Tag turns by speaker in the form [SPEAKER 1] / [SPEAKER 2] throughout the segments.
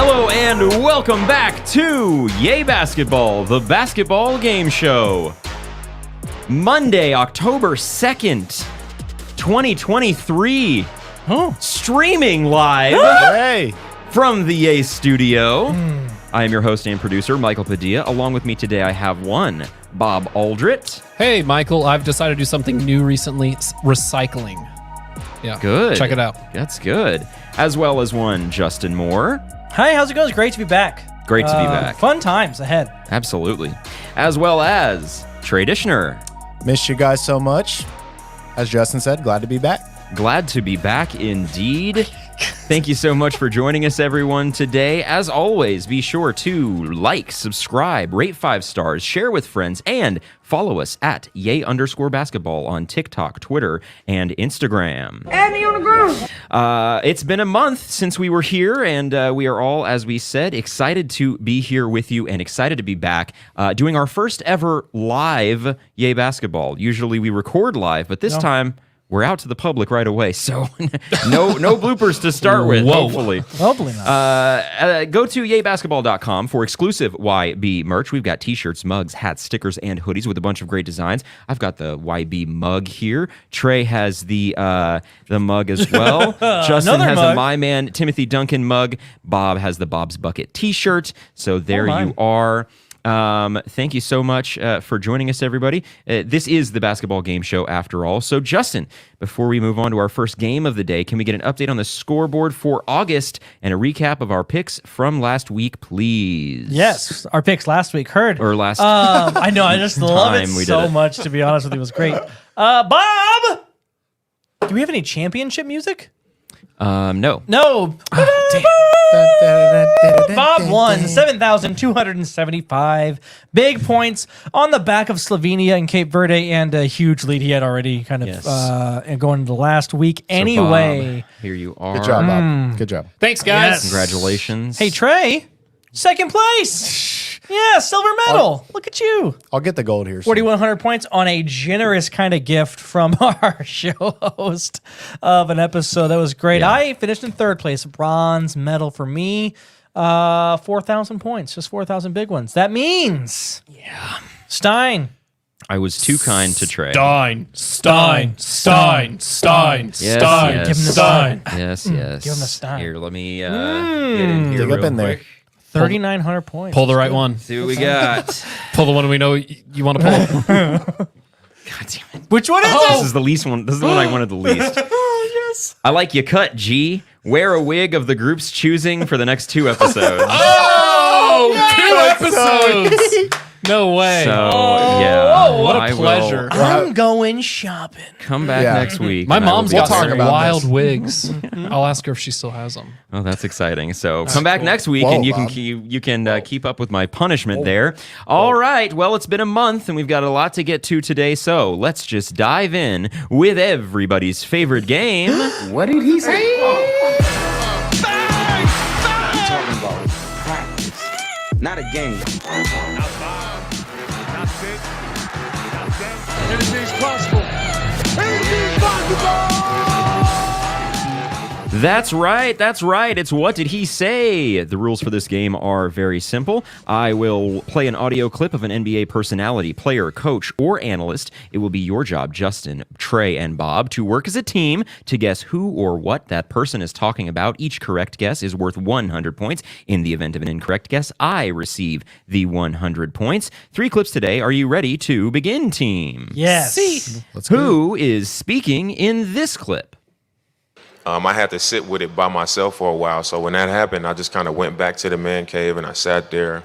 [SPEAKER 1] Hello and welcome back to YayBasketball, the basketball game show. Monday, October 2nd, 2023. Streaming live from the Yay Studio. I am your host and producer, Michael Padilla. Along with me today, I have one, Bob Aldrett.
[SPEAKER 2] Hey, Michael, I've decided to do something new recently, recycling. Yeah,
[SPEAKER 1] Good.
[SPEAKER 2] Check it out.
[SPEAKER 1] That's good. As well as one, Justin Moore.
[SPEAKER 3] Hi, how's it going? It's great to be back.
[SPEAKER 1] Great to be back.
[SPEAKER 3] Fun times ahead.
[SPEAKER 1] Absolutely. As well as Trey Dishner.
[SPEAKER 4] Missed you guys so much. As Justin said, glad to be back.
[SPEAKER 1] Glad to be back indeed. Thank you so much for joining us, everyone, today. As always, be sure to like, subscribe, rate 5 stars, share with friends, and follow us at Yay_basketball on TikTok, Twitter, and Instagram.
[SPEAKER 5] Add me on the ground.
[SPEAKER 1] It's been a month since we were here, and we are all, as we said, excited to be here with you and excited to be back doing our first ever live Yay Basketball. Usually we record live, but this time we're out to the public right away, so no bloopers to start with, hopefully.
[SPEAKER 3] Hopefully not.
[SPEAKER 1] Go to YayBasketball.com for exclusive YB merch. We've got t-shirts, mugs, hats, stickers, and hoodies with a bunch of great designs. I've got the YB mug here. Trey has the mug as well. Justin has a My Man Timothy Duncan mug. Bob has the Bob's Bucket t-shirt. So there you are. Thank you so much for joining us, everybody. This is the basketball game show after all. So, Justin, before we move on to our first game of the day, can we get an update on the scoreboard for August and a recap of our picks from last week, please?
[SPEAKER 3] Yes, our picks last week.
[SPEAKER 1] Or last
[SPEAKER 3] I know, I just love it
[SPEAKER 1] time we did
[SPEAKER 3] so
[SPEAKER 1] it.
[SPEAKER 3] much, to be honest with you. It was great. Bob! Do we have any championship music?
[SPEAKER 1] No.
[SPEAKER 3] No. Bob won 7,275 big points on the back of Slovenia and Cape Verde, and a huge lead he had already kind of going into the last week. Anyway,
[SPEAKER 1] Bob, here you are.
[SPEAKER 4] Good job, Bob. Good job.
[SPEAKER 2] Thanks, guys.
[SPEAKER 3] Yes.
[SPEAKER 1] Congratulations.
[SPEAKER 3] Hey, Trey, second place. Yeah, silver medal. Look at you.
[SPEAKER 4] I'll get the gold here.
[SPEAKER 3] 4,100 points on a generous kind of gift from our show host of an episode. That was great.
[SPEAKER 1] Yeah.
[SPEAKER 3] I finished in third place. Bronze medal for me. 4,000 points. Just 4,000 big ones. That means, Stein.
[SPEAKER 1] I was too kind to Trey.
[SPEAKER 2] Stein.
[SPEAKER 1] Yes,
[SPEAKER 3] Give him the Stein.
[SPEAKER 1] Yes.
[SPEAKER 3] Give him the Stein.
[SPEAKER 1] Here, let me get in here
[SPEAKER 4] Dig up
[SPEAKER 1] real
[SPEAKER 4] in there.
[SPEAKER 1] quick.
[SPEAKER 3] 3,900 points.
[SPEAKER 2] Pull the right one.
[SPEAKER 1] See what we got.
[SPEAKER 2] Pull the one we know you want to pull.
[SPEAKER 1] God damn it.
[SPEAKER 3] Which one is
[SPEAKER 1] This
[SPEAKER 3] it?
[SPEAKER 1] is the least one. This is the one I wanted the least.
[SPEAKER 3] Yes.
[SPEAKER 1] I like you cut, G. Wear a wig of the group's choosing for the next 2 episodes.
[SPEAKER 2] Oh, 2 episodes. No way.
[SPEAKER 1] So, yeah.
[SPEAKER 2] what a
[SPEAKER 1] I will
[SPEAKER 2] pleasure.
[SPEAKER 3] I'm going shopping.
[SPEAKER 1] come back next week.
[SPEAKER 2] My
[SPEAKER 1] and I will
[SPEAKER 2] mom's
[SPEAKER 1] be
[SPEAKER 2] got
[SPEAKER 4] talk
[SPEAKER 2] some
[SPEAKER 1] there.
[SPEAKER 4] about
[SPEAKER 2] wild
[SPEAKER 4] this.
[SPEAKER 2] wigs. I'll ask her if she still has them.
[SPEAKER 1] Oh, that's exciting. So come back next week,
[SPEAKER 4] Whoa,
[SPEAKER 1] and you
[SPEAKER 4] Bob.
[SPEAKER 1] can keep up with my punishment there. All right. Well, it's been a month, and we've got a lot to get to today. So let's just dive in with everybody's favorite game.
[SPEAKER 5] What did he say?
[SPEAKER 6] Talking about practice, not a game.
[SPEAKER 5] Anything's possible. Anything's possible.
[SPEAKER 1] That's right. It's What Did He Say? The rules for this game are very simple. I will play an audio clip of an NBA personality, player, coach, or analyst. It will be your job, Justin, Trey, and Bob, to work as a team to guess who or what that person is talking about. Each correct guess is worth 100 points. In the event of an incorrect guess, I receive the 100 points. 3 clips today. Are you ready to begin, team?
[SPEAKER 3] Yes.
[SPEAKER 4] Let's go.
[SPEAKER 1] Who is speaking in this clip?
[SPEAKER 7] I had to sit with it by myself for a while. So when that happened, I just kind of went back to the man cave and I sat there.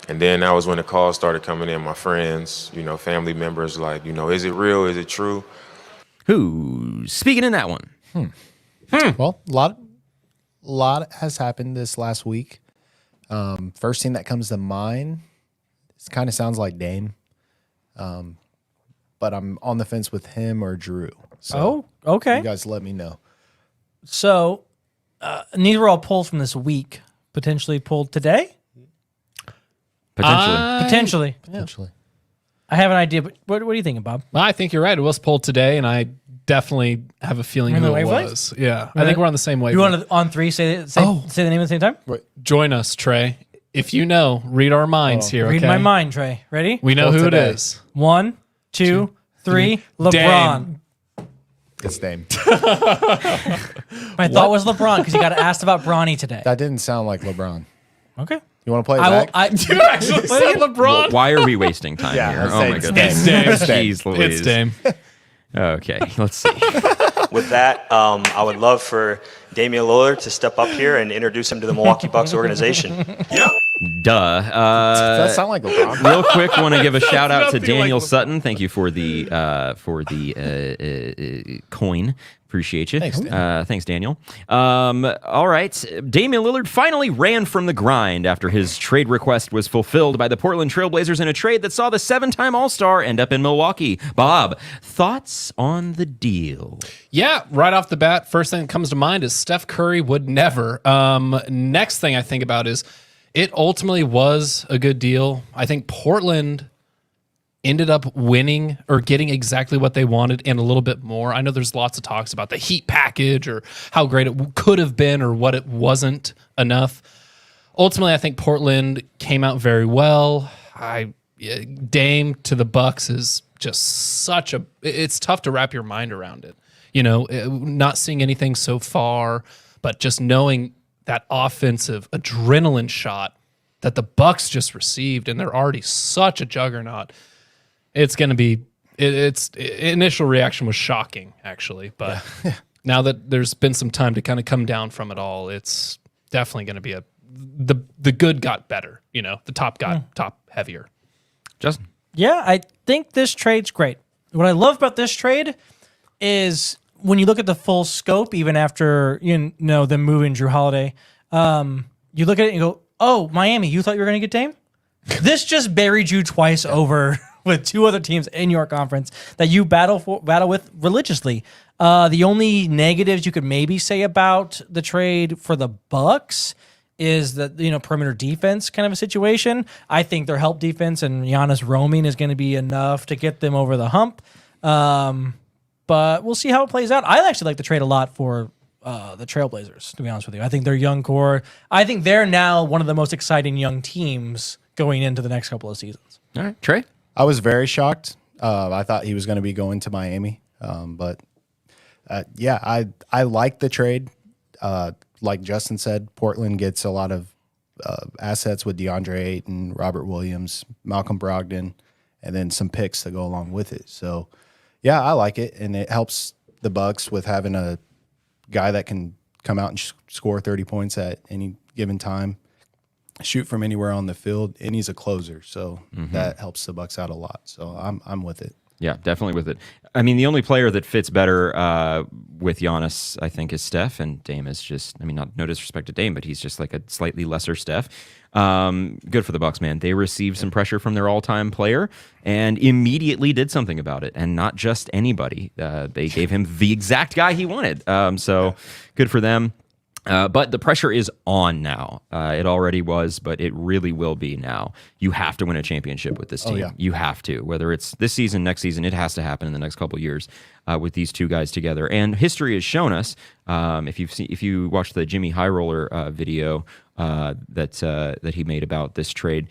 [SPEAKER 7] And then that was when the calls started coming in. My friends, family members, like, is it real? Is it true?
[SPEAKER 1] Who's speaking in that one?
[SPEAKER 4] Well, a lot has happened this last week. First thing that comes to mind, it kind of sounds like Dame. But I'm on the fence with him or Jrue. So
[SPEAKER 3] okay.
[SPEAKER 4] you guys let me know.
[SPEAKER 3] So, these were all polls from this week. Potentially pulled today?
[SPEAKER 1] Potentially.
[SPEAKER 3] Potentially. I have an idea, but what are you thinking, Bob?
[SPEAKER 2] I think you're right. It was pulled today, and I definitely have a feeling
[SPEAKER 3] We're
[SPEAKER 2] who
[SPEAKER 3] on the
[SPEAKER 2] it
[SPEAKER 3] wavelength?
[SPEAKER 2] was. Yeah, I think we're on the same
[SPEAKER 3] You
[SPEAKER 2] wavelength.
[SPEAKER 3] want to on three say the name at the same time?
[SPEAKER 2] Join us, Trey. If you know, read our minds here.
[SPEAKER 3] Read
[SPEAKER 2] okay?
[SPEAKER 3] my mind, Trey. Ready?
[SPEAKER 2] We know
[SPEAKER 4] For
[SPEAKER 2] who
[SPEAKER 4] today.
[SPEAKER 2] it is.
[SPEAKER 3] 1, 2, 3. LeBron.
[SPEAKER 2] Dame.
[SPEAKER 4] It's Dame.
[SPEAKER 3] My thought was LeBron because you got asked about Bronny today.
[SPEAKER 4] That didn't sound like LeBron.
[SPEAKER 3] Okay.
[SPEAKER 4] You want to play it
[SPEAKER 3] I will.
[SPEAKER 4] back?
[SPEAKER 2] You actually said LeBron.
[SPEAKER 1] Why are we wasting time
[SPEAKER 4] Yeah,
[SPEAKER 1] here?
[SPEAKER 4] I'd
[SPEAKER 1] Oh
[SPEAKER 4] say
[SPEAKER 1] my
[SPEAKER 4] it's
[SPEAKER 1] goodness.
[SPEAKER 2] Dame.
[SPEAKER 4] It's Dame.
[SPEAKER 1] Jeez Louise.
[SPEAKER 2] It's Dame.
[SPEAKER 1] Okay, let's see.
[SPEAKER 8] With that, I would love for Damian Lillard to step up here and introduce him to the Milwaukee Bucks organization.
[SPEAKER 1] Duh.
[SPEAKER 4] Does that sound like LeBron?
[SPEAKER 1] Real quick, want to give a shout out to
[SPEAKER 2] Nothing like
[SPEAKER 1] Daniel
[SPEAKER 2] LeBron.
[SPEAKER 1] Sutton. Thank you for the coin. Appreciate you.
[SPEAKER 4] Thanks, Dan.
[SPEAKER 1] Thanks, Daniel. All right. Damian Lillard finally ran from the grind after his trade request was fulfilled by the Portland Trailblazers in a trade that saw the 7-time All-Star end up in Milwaukee. Bob, thoughts on the deal?
[SPEAKER 2] Yeah, right off the bat, first thing that comes to mind is Steph Curry would never. Next thing I think about is it ultimately was a good deal. I think Portland ended up winning or getting exactly what they wanted and a little bit more. I know there's lots of talks about the Heat package or how great it could have been or what it wasn't enough. Ultimately, I think Portland came out very well. Dame to the Bucks is just such a. It's tough to wrap your mind around it. You know, not seeing anything so far, but just knowing that offensive adrenaline shot that the Bucks just received, and they're already such a juggernaut. It's going to be. Its initial reaction was shocking, actually, but now that there's been some time to kind of come down from it all, it's definitely going to be the good got better. You know, the top got top heavier.
[SPEAKER 1] Justin?
[SPEAKER 3] Yeah, I think this trade's great. What I love about this trade is when you look at the full scope, even after them moving Jrue Holiday, you look at it and you go, "Oh, Miami, you thought you were going to get Dame? This just buried you twice over with two other teams in your conference that you battle with religiously." The only negatives you could maybe say about the trade for the Bucks is that perimeter defense kind of a situation. I think their help defense and Giannis roaming is going to be enough to get them over the hump. But we'll see how it plays out. I actually like the trade a lot for the Trailblazers, to be honest with you. I think their young core, I think they're now one of the most exciting young teams going into the next couple of seasons.
[SPEAKER 1] All right, Trey?
[SPEAKER 4] I was very shocked. I thought he was going to be going to Miami. But I like the trade. Like Justin said, Portland gets a lot of assets with DeAndre Ayton, Robert Williams, Malcolm Brogdon, and then some picks to go along with it. So, yeah, I like it, and it helps the Bucks with having a guy that can come out and score 30 points at any given time, shoot from anywhere on the field, and he's a closer. So that helps the Bucks out a lot. So I'm with it.
[SPEAKER 1] Yeah, definitely with it. I mean, the only player that fits better with Giannis, I think, is Steph, and Dame is just, no disrespect to Dame, but he's just like a slightly lesser Steph. Good for the Bucks, man. They received some pressure from their all-time player and immediately did something about it, and not just anybody. They gave him the exact guy he wanted. So good for them. But the pressure is on now. It already was, but it really will be now. You have to win a championship with this team.
[SPEAKER 4] yeah.
[SPEAKER 1] You have to. Whether it's this season, next season, it has to happen in the next couple of years with these two guys together. And history has shown us, if you watch the Jimmy High Roller video that he made about this trade,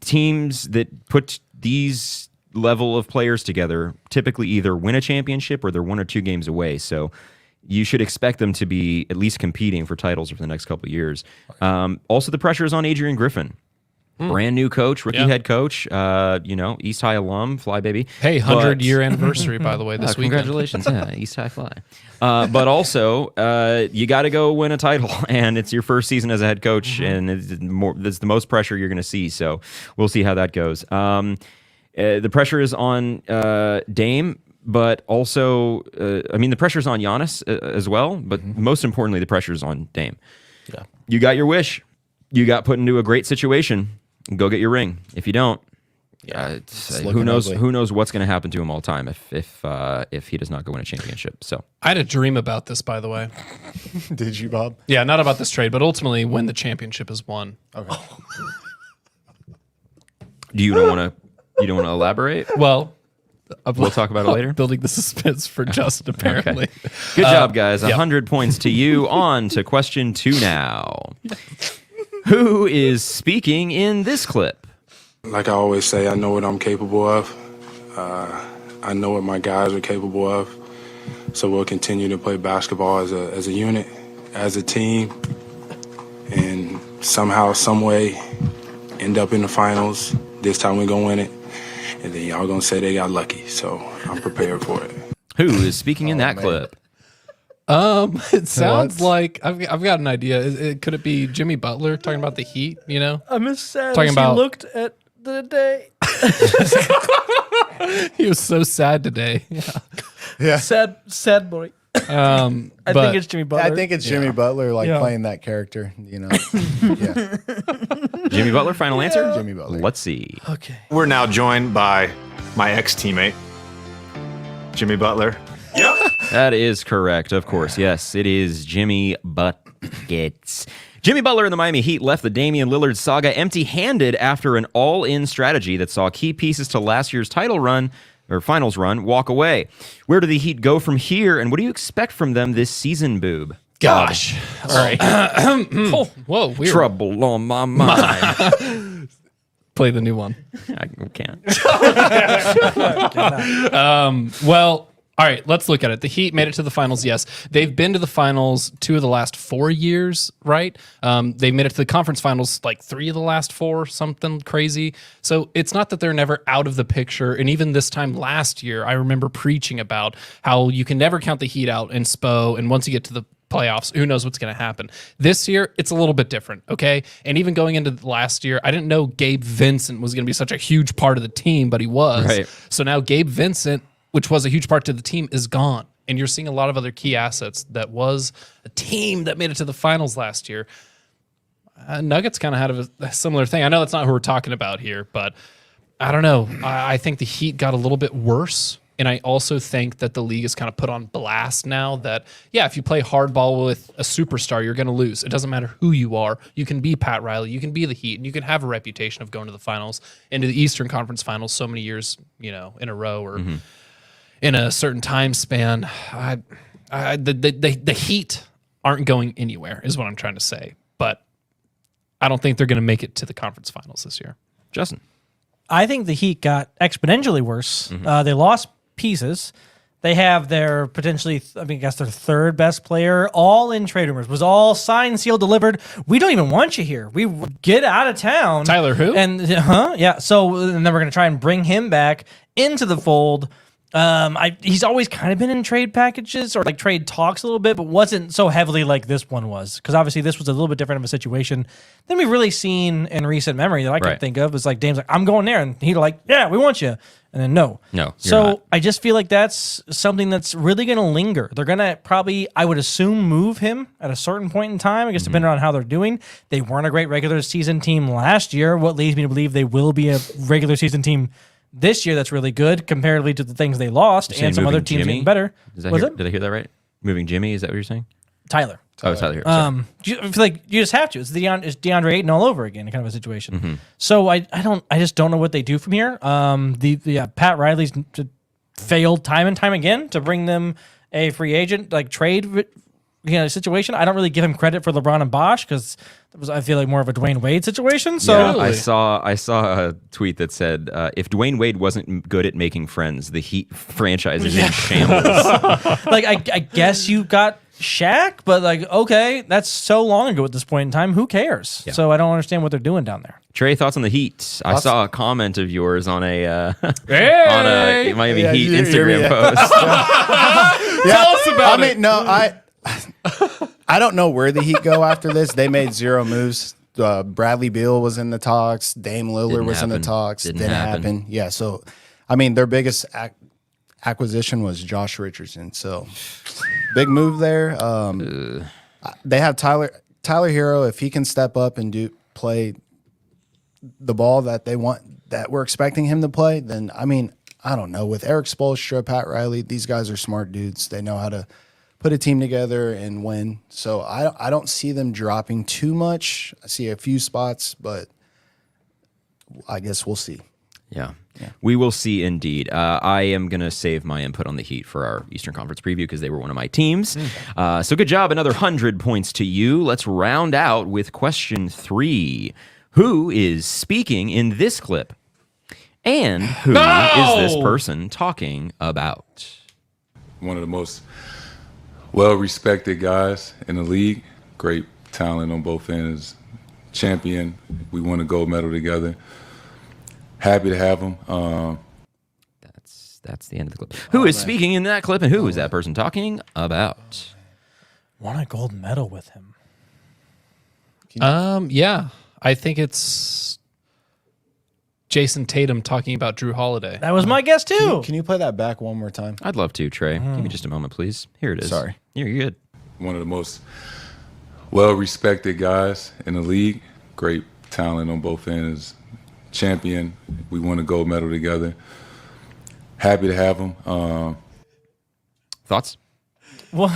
[SPEAKER 1] teams that put these level of players together typically either win a championship or they're 1 or 2 games away. So you should expect them to be at least competing for titles for the next couple of years. Also, the pressure is on Adrian Griffin. Brand new coach, rookie head coach, East High alum, fly baby.
[SPEAKER 2] Hey, 100-year anniversar, by the way, this weekend.
[SPEAKER 1] Congratulations, yeah, East High fly. But also, you got to go win a title, and it's your first season as a head coach, and it's the most pressure you're going to see. So we'll see how that goes. The pressure is on Dame. But also, the pressure's on Giannis as well, but most importantly, the pressure's on Dame.
[SPEAKER 4] Yeah.
[SPEAKER 1] You got your wish. You got put into a great situation. Go get your ring. If you don't, who knows?
[SPEAKER 4] ugly.
[SPEAKER 1] Who knows what's going to happen to him all the time if he does not go win a championship. So
[SPEAKER 2] I had a dream about this, by the way.
[SPEAKER 4] Did you, Bob?
[SPEAKER 2] Yeah, not about this trade, but ultimately when the championship is won.
[SPEAKER 4] Okay.
[SPEAKER 1] you don't want to elaborate?
[SPEAKER 2] Well,
[SPEAKER 1] We'll talk about it later.
[SPEAKER 2] Building the suspense for Justin, apparently.
[SPEAKER 1] Okay. Good job, guys. 100 points to you. On to question 2 now. Who is speaking in this clip?
[SPEAKER 9] Like I always say, I know what I'm capable of. I know what my guys are capable of. So we'll continue to play basketball as a unit, as a team, and somehow, some way, end up in the finals. This time we're going to win it. And then y'all going to say they got lucky. So I'm prepared for it.
[SPEAKER 1] Who is speaking in that clip?
[SPEAKER 2] It sounds like I've got an idea. Could it be Jimmy Butler talking about the Heat? You know,
[SPEAKER 3] I'm as sad
[SPEAKER 2] Talking
[SPEAKER 3] as
[SPEAKER 2] about-
[SPEAKER 3] he looked at the day.
[SPEAKER 2] he was so sad today. Yeah.
[SPEAKER 3] Sad boy. I think it's Jimmy Butler.
[SPEAKER 4] I think it's Jimmy Butler
[SPEAKER 3] Yeah.
[SPEAKER 4] playing that character, Yeah.
[SPEAKER 1] Jimmy Butler, final answer?
[SPEAKER 4] Jimmy Butler.
[SPEAKER 1] Let's see.
[SPEAKER 3] Okay.
[SPEAKER 10] We're now joined by my ex-teammate, Jimmy Butler.
[SPEAKER 1] That is correct, of course. Yes, it is Jimmy Buckets. Jimmy Butler and the Miami Heat left the Damian Lillard saga empty-handed after an all-in strategy that saw key pieces to last year's title run, or finals run, walk away. Where do the Heat go from here, and what do you expect from them this season, Boob?
[SPEAKER 2] Gosh. All right. Whoa. Weird.
[SPEAKER 1] Trouble on my mind.
[SPEAKER 2] Play the new one.
[SPEAKER 1] I can't.
[SPEAKER 2] Well, all right, let's look at it. The Heat made it to the finals, yes. They've been to the finals 2 of the last 4 years, right? They made it to the conference finals like 3 of the last 4, something crazy. So it's not that they're never out of the picture. And even this time last year, I remember preaching about how you can never count the Heat out in Spo. And once you get to the playoffs, who knows what's going to happen. This year, it's a little bit different, okay? And even going into last year, I didn't know Gabe Vincent was going to be such a huge part of the team, but he was.
[SPEAKER 1] Right.
[SPEAKER 2] So now Gabe Vincent, which was a huge part to the team, is gone. And you're seeing a lot of other key assets that was a team that made it to the finals last year. Nuggets kind of had a similar thing. I know that's not who we're talking about here, but I don't know. I think the Heat got a little bit worse. And I also think that the league is kind of put on blast now that, yeah, if you play hardball with a superstar, you're going to lose. It doesn't matter who you are. You can be Pat Riley. You can be the Heat. And you can have a reputation of going to the finals, into the Eastern Conference Finals so many years, in a row or in a certain time span. The Heat aren't going anywhere is what I'm trying to say. But I don't think they're going to make it to the conference finals this year.
[SPEAKER 1] Justin.
[SPEAKER 3] I think the Heat got exponentially worse. They lost pieces. They have their potentially, their third best player, all in trade rumors, was all signed, sealed, delivered. We don't even want you here. We get out of town.
[SPEAKER 2] Tyler who?
[SPEAKER 3] And yeah. So and then we're gonna try and bring him back into the fold. He's always kind of been in trade packages or like trade talks a little bit, but wasn't so heavily like this one was. Because obviously this was a little bit different of a situation than we've really seen in recent memory that I can think of. It's like Dame's like, I'm going there, and he's like, yeah, we want you, and then no.
[SPEAKER 1] So not.
[SPEAKER 3] I just feel like that's something that's really going to linger. They're going to probably, I would assume, move him at a certain point in time. I guess depending on how they're doing. They weren't a great regular season team last year. What leads me to believe they will be a regular season team this year that's really good comparatively to the things they lost and some other teams getting better.
[SPEAKER 1] Did I hear that right? Moving Jimmy, is that what you're saying?
[SPEAKER 3] Tyler.
[SPEAKER 1] Oh, Tyler here.
[SPEAKER 3] I feel like you just have to. It's DeAndre Ayton all over again, kind of a situation. So I just don't know what they do from here. Pat Riley's failed time and time again to bring them a free agent trade situation. I don't really give him credit for LeBron and Bosh because it was, I feel like, more of a Dwayne Wade situation. So
[SPEAKER 1] yeah, I saw a tweet that said if Dwayne Wade wasn't good at making friends, the Heat franchise is in shambles.
[SPEAKER 3] I guess you got Shaq, but okay, that's so long ago at this point in time. Who cares? Yeah. So I don't understand what they're doing down there.
[SPEAKER 1] Trey, thoughts on the Heat? I saw a comment of yours on a Miami Heat Instagram post.
[SPEAKER 2] Tell us about
[SPEAKER 4] it. I don't know where the Heat go after this. They made 0 moves. Bradley Beal was in the talks. Dame Lillard was in the talks. Didn't happen. Yeah, so, their biggest acquisition was Josh Richardson. So, big move there. They have Tyler Hero. If he can step up and play the ball that they want, that we're expecting him to play, then, I don't know. With Eric Spoelstra, Pat Riley, these guys are smart dudes. They know how to put a team together and win. So I don't see them dropping too much. I see a few spots, but I guess we'll see.
[SPEAKER 1] Yeah. We will see indeed. I am going to save my input on the Heat for our Eastern Conference preview because they were one of my teams. So good job. Another 100 points to you. Let's round out with question 3. Who is speaking in this clip? And who is this person talking about?
[SPEAKER 9] One of the most well-respected guys in the league. Great talent on both ends. Champion. We won a gold medal together. Happy to have him.
[SPEAKER 1] That's the end of the clip. Who is speaking in that clip, and who is that person talking about?
[SPEAKER 3] Won a gold medal with him.
[SPEAKER 2] Yeah, I think it's Jason Tatum talking about Jrue Holiday.
[SPEAKER 3] That was my guess too.
[SPEAKER 4] Can you play that back one more time?
[SPEAKER 1] I'd love to, Trey. Give me just a moment, please. Here it is.
[SPEAKER 4] Sorry.
[SPEAKER 1] You're good.
[SPEAKER 9] One of the most well-respected guys in the league. Great talent on both ends. Champion. We won a gold medal together. Happy to have him.
[SPEAKER 1] Thoughts?
[SPEAKER 3] What?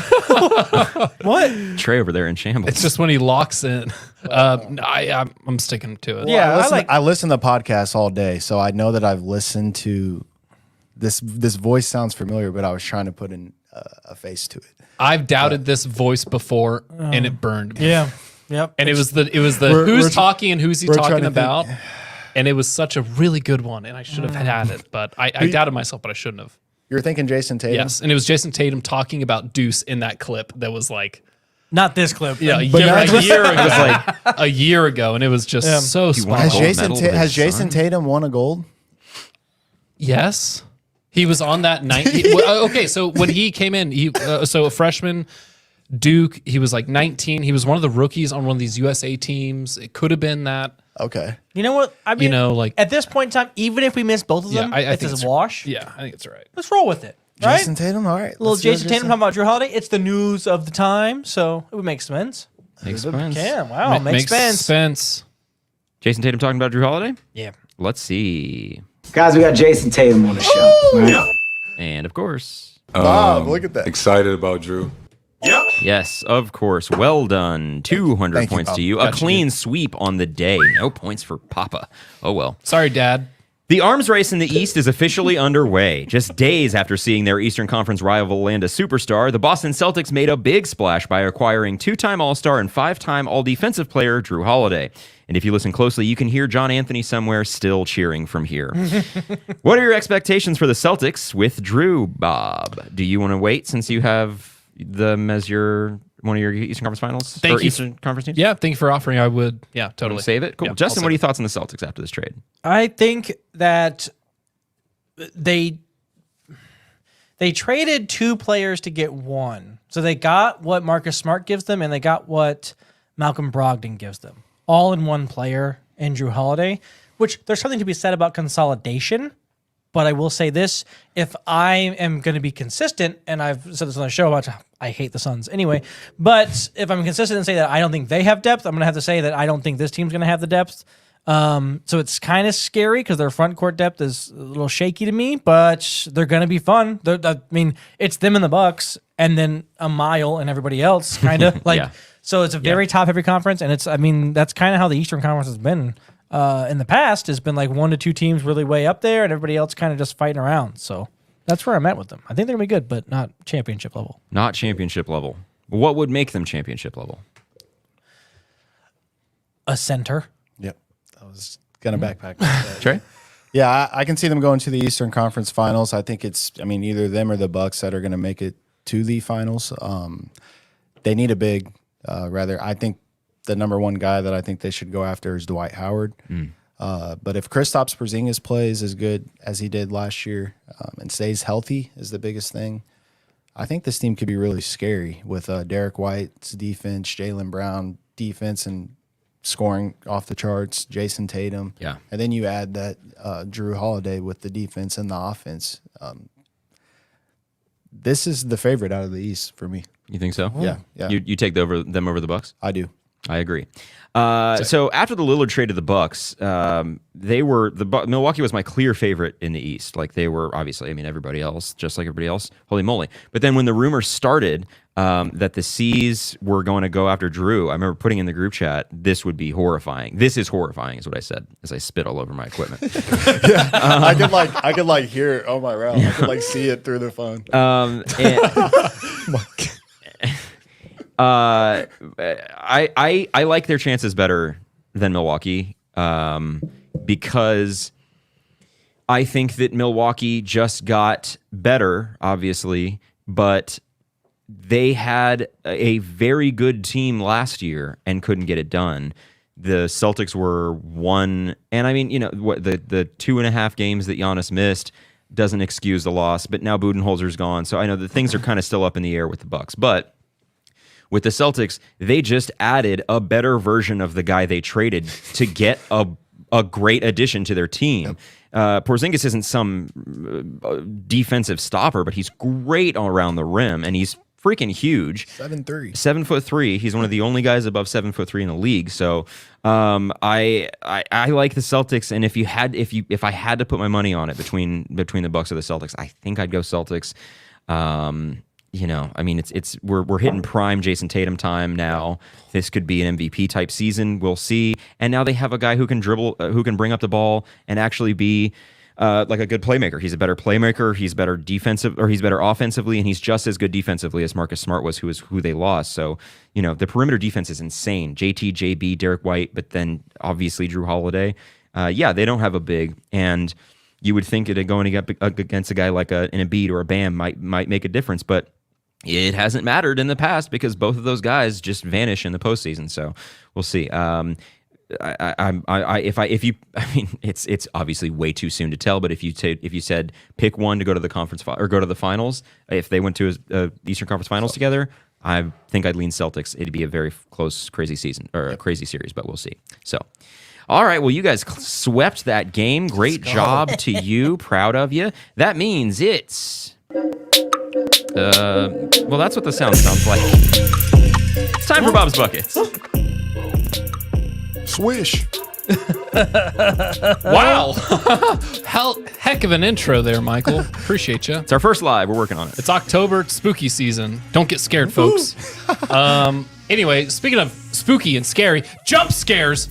[SPEAKER 1] Trey over there in shambles.
[SPEAKER 2] It's just when he locks in. I'm sticking to it.
[SPEAKER 3] Yeah,
[SPEAKER 4] I listen to podcasts all day, so I know that I've listened to this. This voice sounds familiar, but I was trying to put in a face to it.
[SPEAKER 2] I've doubted this voice before, and it burned me.
[SPEAKER 3] Yeah. Yep.
[SPEAKER 2] And it was the
[SPEAKER 4] We're
[SPEAKER 2] who's talking and who's he
[SPEAKER 4] we're trying
[SPEAKER 2] talking
[SPEAKER 4] to
[SPEAKER 2] about, and it was such a really good one, and I should have had it, but I doubted myself, but I shouldn't have.
[SPEAKER 4] You're thinking Jason Tatum?
[SPEAKER 2] Yes, and it was Jason Tatum talking about Deuce in that clip. That was like,
[SPEAKER 3] Not this clip.
[SPEAKER 2] yeah, a
[SPEAKER 3] But
[SPEAKER 2] year ago. It was like a year ago, and it was just so
[SPEAKER 1] He won a
[SPEAKER 2] spot
[SPEAKER 4] Has
[SPEAKER 1] gold
[SPEAKER 2] on.
[SPEAKER 4] Jason
[SPEAKER 1] medal with
[SPEAKER 4] has
[SPEAKER 1] his
[SPEAKER 4] Jason
[SPEAKER 1] son?
[SPEAKER 4] Tatum won a gold?
[SPEAKER 2] Yes, he was on that night. Okay, so when he came in, so a freshman, Duke. He was like 19. He was one of the rookies on one of these USA teams. It could have been that.
[SPEAKER 4] Okay.
[SPEAKER 3] You know what? I mean,
[SPEAKER 2] like
[SPEAKER 3] at this point in time, even if we miss both of
[SPEAKER 2] Yeah,
[SPEAKER 3] them,
[SPEAKER 2] I
[SPEAKER 3] it's
[SPEAKER 2] think
[SPEAKER 3] a wash.
[SPEAKER 2] Yeah, I think it's right.
[SPEAKER 3] Let's roll with it. Right?
[SPEAKER 4] Jason Tatum? All right.
[SPEAKER 3] Little
[SPEAKER 4] let's do it,
[SPEAKER 3] Jason Tatum talking about Jrue Holiday. It's the news of the time, so it would make sense.
[SPEAKER 1] Makes sense.
[SPEAKER 3] Yeah, wow, makes sense.
[SPEAKER 2] sense.
[SPEAKER 1] Jason Tatum talking about Jrue Holiday?
[SPEAKER 3] Yeah.
[SPEAKER 1] Let's see.
[SPEAKER 6] Guys, we got Jason Tatum on the show. Right?
[SPEAKER 1] And of course.
[SPEAKER 4] Bob, look at that.
[SPEAKER 9] Excited about Jrue.
[SPEAKER 1] Yes, of course. Well done. 200
[SPEAKER 4] Thank you,
[SPEAKER 1] points
[SPEAKER 4] Bob.
[SPEAKER 1] to you. A
[SPEAKER 2] Got you,
[SPEAKER 1] clean sweep on the day. No points for Papa. Oh, well.
[SPEAKER 2] Sorry, Dad.
[SPEAKER 1] The arms race in the East is officially underway. Just days after seeing their Eastern Conference rival land a superstar, the Boston Celtics made a big splash by acquiring 2-time All-Star and 5-time All-Defensive player Jrue Holiday. And if you listen closely, you can hear John Anthony somewhere still cheering from here. What are your expectations for the Celtics with Jrue, Bob? Do you want to wait since you have them as one of your Eastern Conference Finals?
[SPEAKER 2] Thank
[SPEAKER 1] or
[SPEAKER 2] you.
[SPEAKER 1] Eastern Conference teams?
[SPEAKER 2] Yeah, thank you for offering. I would. Yeah, totally.
[SPEAKER 1] Save it? Cool.
[SPEAKER 2] Yeah,
[SPEAKER 1] Justin,
[SPEAKER 2] I'll
[SPEAKER 1] what are
[SPEAKER 2] save
[SPEAKER 1] your thoughts on the Celtics after this trade?
[SPEAKER 3] I think that they traded 2 players to get 1. So they got what Marcus Smart gives them, and they got what Malcolm Brogdon gives them. All in one player in Jrue Holiday, which there's something to be said about consolidation. But I will say this, if I am going to be consistent, and I've said this on the show about I hate the Suns anyway, but if I'm consistent and say that I don't think they have depth, I'm going to have to say that I don't think this team's going to have the depth. So it's kind of scary because their front court depth is a little shaky to me, but they're going to be fun. I mean, it's them and the Bucks, and then a mile and everybody else, kind of like.
[SPEAKER 1] Yeah.
[SPEAKER 3] So it's a very top-heavy conference, and that's kind of how the Eastern Conference has been in the past. Has been like 1 to 2 teams really way up there, and everybody else kind of just fighting around. So that's where I'm at with them. I think they're gonna be good, but not championship level.
[SPEAKER 1] Not championship level. What would make them championship level?
[SPEAKER 3] A center.
[SPEAKER 4] Yep. I was going to backpack. that.
[SPEAKER 1] Trey?
[SPEAKER 4] Yeah, I can see them going to the Eastern Conference Finals. I think either them or the Bucks that are going to make it to the finals. They need a big, I think the number one guy that I think they should go after is Dwight Howard. But if Kristaps Porzingis plays as good as he did last year and stays healthy is the biggest thing, I think this team could be really scary with Derek White's defense, Jaylen Brown defense, and scoring off the charts, Jason Tatum.
[SPEAKER 1] Yeah.
[SPEAKER 4] And then you add that Jrue Holiday with the defense and the offense. This is the favorite out of the East for me.
[SPEAKER 1] You think so?
[SPEAKER 4] Yeah, yeah.
[SPEAKER 1] You take them over the Bucks?
[SPEAKER 4] I do.
[SPEAKER 1] I agree. So after the Lillard trade to the Bucks, Milwaukee was my clear favorite in the East. Like they were obviously, I mean, everybody else, just like everybody else. Holy moly! But then when the rumors started that the C's were going to go after Jrue, I remember putting in the group chat, "This would be horrifying. This is horrifying," is what I said as I spit all over my equipment.
[SPEAKER 4] I could like hear it on my route. I could like see it through the phone.
[SPEAKER 1] I like their chances better than Milwaukee because I think that Milwaukee just got better, obviously, but they had a very good team last year and couldn't get it done. The Celtics were one, and I mean, you know, what the 2.5 games that Giannis missed doesn't excuse the loss, but now Budenholzer's gone, so I know that things are kind of still up in the air with the Bucks, but with the Celtics, they just added a better version of the guy they traded to get a great addition to their team. Porzingis isn't some defensive stopper, but he's great all around the rim, and he's freaking huge.
[SPEAKER 4] 7'3".
[SPEAKER 1] 7'3". He's one of the only guys above 7'3" in the league. So I like the Celtics, and if I had to put my money on it between the Bucks or the Celtics, I think I'd go Celtics. You know, I mean, we're hitting prime Jason Tatum time now. This could be an MVP type season. We'll see. And now they have a guy who can dribble, who can bring up the ball and actually be like a good playmaker. He's a better playmaker. He's better he's better offensively, and he's just as good defensively as Marcus Smart was, who they lost. So, you know, the perimeter defense is insane. JT, JB, Derek White, but then obviously Jrue Holiday. Yeah, they don't have a big, and you would think that going against a guy like an Embiid or a Bam might make a difference, but it hasn't mattered in the past because both of those guys just vanish in the postseason. So we'll see. I mean, it's obviously way too soon to tell. But if you said pick one to go to the conference or go to the finals, if they went to a Eastern Conference Finals together, I think I'd lean Celtics. It'd be a very close, crazy season or a crazy series, but we'll see. So. All right, well, you guys swept that game. Great job to you. Proud of you. That means it's. Well, that's what the sound sounds like. It's time for Bob's Buckets.
[SPEAKER 4] Swish.
[SPEAKER 2] Wow. Heck of an intro there, Michael. Appreciate you.
[SPEAKER 1] It's our first live. We're working on it.
[SPEAKER 2] It's October. It's spooky season. Don't get scared, folks. Anyway, speaking of spooky and scary, jump scares.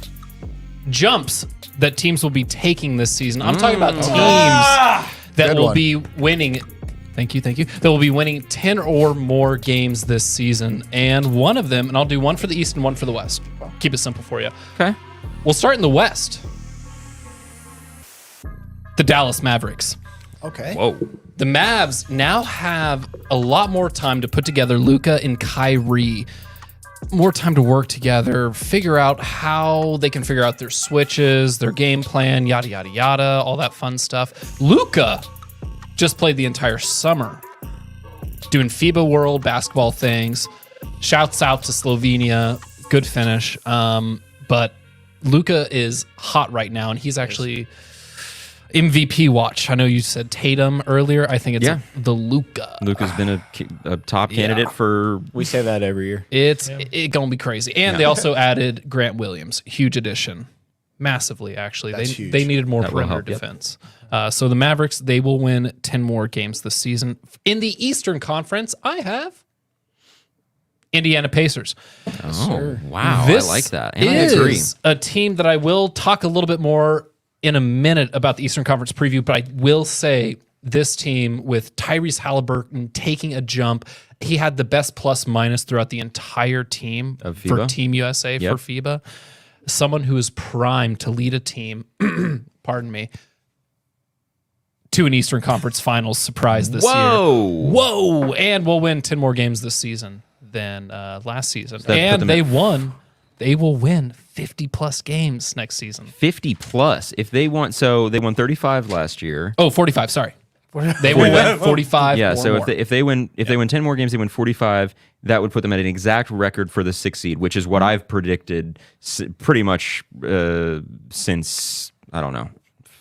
[SPEAKER 2] Jumps that teams will be taking this season. I'm talking about teams that will be winning. Thank you. That will be winning 10 or more games this season. And one of them, and I'll do one for the East and one for the West. Keep it simple for you.
[SPEAKER 1] Okay.
[SPEAKER 2] We'll start in the West. The Dallas Mavericks.
[SPEAKER 4] Okay.
[SPEAKER 1] Whoa.
[SPEAKER 2] The Mavs now have a lot more time to put together Luka and Kyrie. More time to work together, figure out how they can figure out their switches, their game plan, yada, yada, yada, all that fun stuff. Luka just played the entire summer doing FIBA World basketball things. Shouts out to Slovenia. Good finish. But Luka is hot right now, and he's actually MVP watch. I know you said Tatum earlier. I think it's the Luka.
[SPEAKER 1] Luka's been a top candidate for...
[SPEAKER 4] We say that every year.
[SPEAKER 2] It's going to be crazy. And they also added Grant Williams. Huge addition. Massively, actually. They needed more perimeter defense. So the Mavericks, they will win 10 more games this season. In the Eastern Conference, I have Indiana Pacers.
[SPEAKER 1] Oh, wow.
[SPEAKER 2] This
[SPEAKER 1] I like that. And I agree.
[SPEAKER 2] Is a team that I will talk a little bit more in a minute about the Eastern Conference preview, but I will say this team with Tyrese Halliburton taking a jump, he had the best plus minus throughout the entire team for Team USA for FIBA. Someone who is primed to lead a team, pardon me, to an Eastern Conference Finals surprise this year. Whoa! And we'll win 10 more games this season than last season. And they will win 50 plus games next season.
[SPEAKER 1] 50 plus. If they want, so they won 35 last year.
[SPEAKER 2] Oh, 45. Sorry. They will win 45.
[SPEAKER 1] Yeah. So
[SPEAKER 2] more.
[SPEAKER 1] if they win 10 more games, they win 45. That would put them at an exact record for the 6th seed, which is what I've predicted pretty much since, I don't know,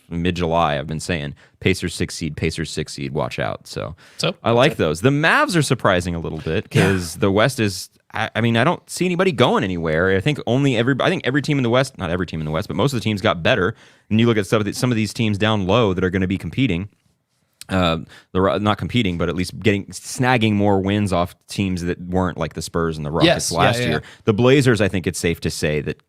[SPEAKER 1] mid-July. I've been saying Pacers 6th seed, Pacers 6th seed, watch out. So I like those. The Mavs are surprising a little bit because the West is I mean, I don't see anybody going anywhere. I think every team in the West, not every team in the West, but most of the teams got better. And you look at some of these teams down low that are going to be competing. They're not competing, but at least snagging more wins off teams that weren't like the Spurs and the Rockets last year. The Blazers, I think it's safe to say that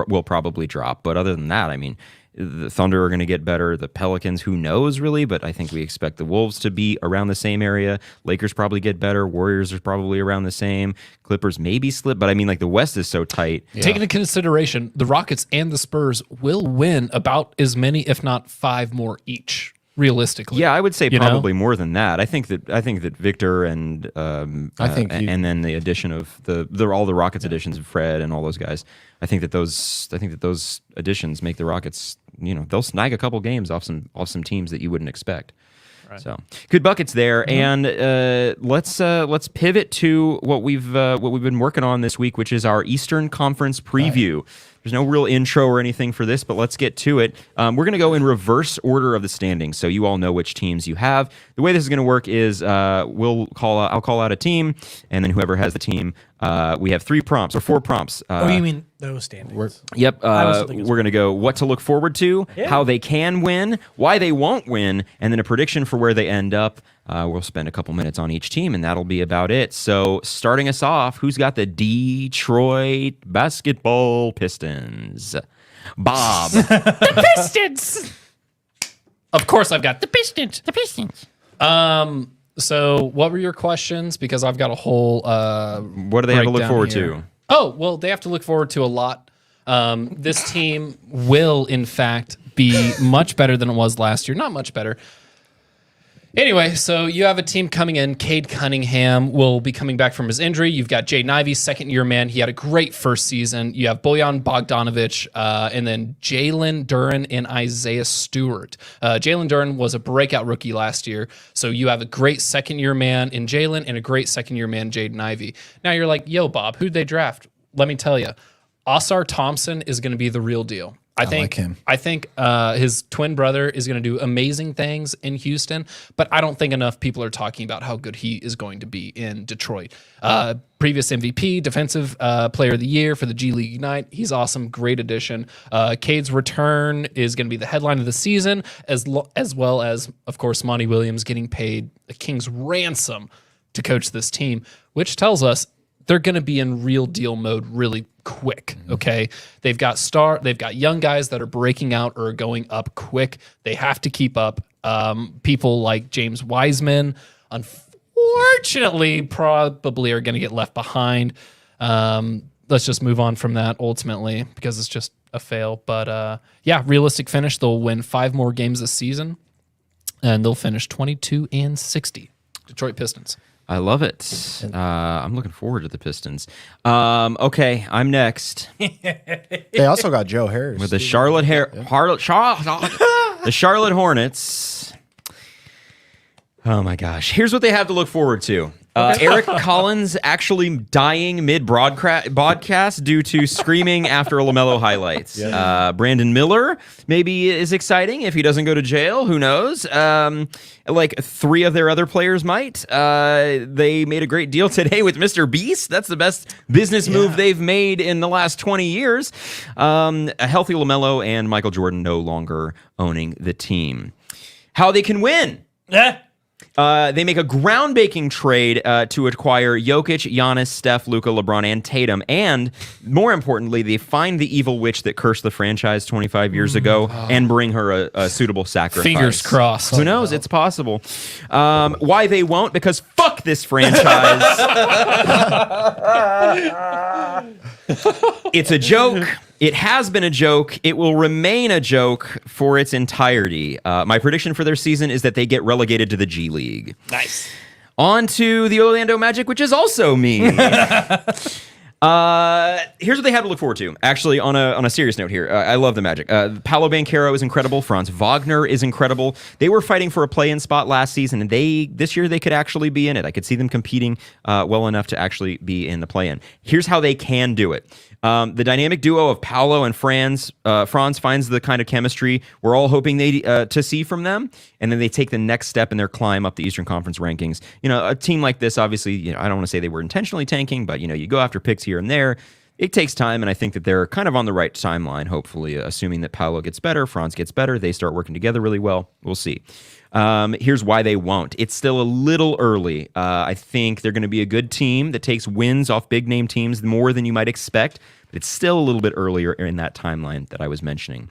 [SPEAKER 1] will probably drop. But other than that, I mean, the Thunder are going to get better. The Pelicans, who knows really? But I think we expect the Wolves to be around the same area. Lakers probably get better. Warriors are probably around the same. Clippers maybe slip, but I mean, like the West is so tight.
[SPEAKER 2] Taking into consideration, the Rockets and the Spurs will win about as many, if not 5 more each. Realistically,
[SPEAKER 1] yeah, I would say probably more than that. I think that Victor and and then the addition of all the Rockets additions of Fred and all those guys. I think that those additions make the Rockets. They'll snag a couple games off some teams that you wouldn't expect. Right. So good buckets there, and let's pivot to what we've been working on this week, which is our Eastern Conference preview. Right. There's no real intro or anything for this, but let's get to it. We're going to go in reverse order of the standings, so you all know which teams you have. The way this is going to work is I'll call out a team, and then whoever has the team, we have 4 prompts.
[SPEAKER 3] You mean those standings?
[SPEAKER 1] Yep. We're going to go what to look forward to, how they can win, why they won't win, and then a prediction for where they end up. We'll spend a couple minutes on each team, and that'll be about it. So starting us off, who's got the Detroit basketball Pistons? Bob.
[SPEAKER 2] The Pistons! Of course I've got the Pistons. The Pistons. So what were your questions? Because I've got a whole
[SPEAKER 1] what do they have to look forward to?
[SPEAKER 2] Oh, well, they have to look forward to a lot. This team will, in fact, be much better than it was last year. Not much better. Anyway, so you have a team coming in. Cade Cunningham will be coming back from his injury. You've got Jaden Ivey, second-year man. He had a great first season. You have Bojan Bogdanovic, and then Jalen Duren and Isaiah Stewart. Jalen Duren was a breakout rookie last year, so you have a great second-year man in Jalen and a great second-year man, Jaden Ivey. Now you're like, yo, Bob, who'd they draft? Let me tell you, Oscar Thompson is going to be the real deal. I think his twin brother is going to do amazing things in Houston, but I don't think enough people are talking about how good he is going to be in Detroit. Previous MVP, Defensive Player of the Year for the G League Ignite. He's awesome, great addition. Cade's return is going to be the headline of the season, as well as, of course, Monty Williams getting paid a king's ransom to coach this team, which tells us they're going to be in real deal mode really quick. Okay. They've got young guys that are breaking out or going up quick. They have to keep up. People like James Wiseman, unfortunately, probably are going to get left behind. Let's just move on from that ultimately because it's just a fail. But realistic finish. They'll win 5 more games this season and they'll finish 22-60. Detroit Pistons.
[SPEAKER 1] I love it. I'm looking forward to the Pistons. Okay, I'm next.
[SPEAKER 4] They also got Joe Harris
[SPEAKER 1] with the Charlotte Hornets. Oh my gosh! Here's what they have to look forward to. Eric Collins actually dying mid-broadcast due to screaming after a LaMelo highlights. Brandon Miller maybe is exciting if he doesn't go to jail. Who knows? Like 3 of their other players might. They made a great deal today with Mr. Beast. That's the best business move they've made in the last 20 years. A healthy LaMelo and Michael Jordan no longer owning the team. How they can win. They make a groundbreaking trade to acquire Jokic, Giannis, Steph, Luka, LeBron, and Tatum. And more importantly, they find the evil witch that cursed the franchise 25 years ago and bring her a suitable sacrifice.
[SPEAKER 2] Fingers crossed.
[SPEAKER 1] Who knows? It's possible. Why they won't? Because fuck this franchise. It's a joke. It has been a joke. It will remain a joke for its entirety. My prediction for their season is that they get relegated to the G League.
[SPEAKER 2] Nice.
[SPEAKER 1] On to the Orlando Magic, which is also me. Here's what they have to look forward to. Actually, on a serious note here, I love the Magic. Paolo Banchero is incredible. Franz Wagner is incredible. They were fighting for a play-in spot last season, and this year they could actually be in it. I could see them competing well enough to actually be in the play-in. Here's how they can do it. The dynamic duo of Paolo and Franz finds the kind of chemistry we're all hoping to see from them, and then they take the next step in their climb up the Eastern Conference rankings. A team like this, obviously, I don't want to say they were intentionally tanking, but you go after picks here and there. It takes time, and I think that they're kind of on the right timeline, hopefully, assuming that Paolo gets better, Franz gets better, they start working together really well. We'll see. Here's why they won't. It's still a little early. I think they're going to be a good team that takes wins off big-name teams more than you might expect, but it's still a little bit earlier in that timeline that I was mentioning.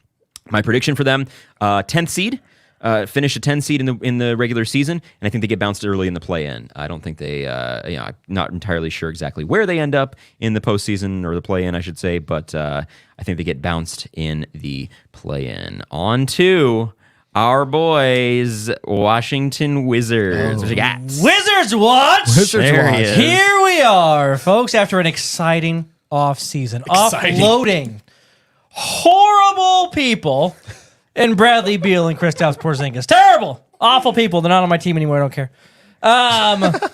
[SPEAKER 1] My prediction for them, 10th seed. Finish a 10 seed in the regular season, and I think they get bounced early in the play-in. I don't think they, I'm not entirely sure exactly where they end up in the postseason or the play-in, I should say, but I think they get bounced in the play-in. On to our boys, Washington Wizards. What you got?
[SPEAKER 3] Wizards watch.
[SPEAKER 1] There he is.
[SPEAKER 3] Here we are, folks, after an exciting offseason. Offloading horrible people. And Bradley Beal and Kristaps Porzingis. Terrible. Awful people. They're not on my team anymore. I don't care.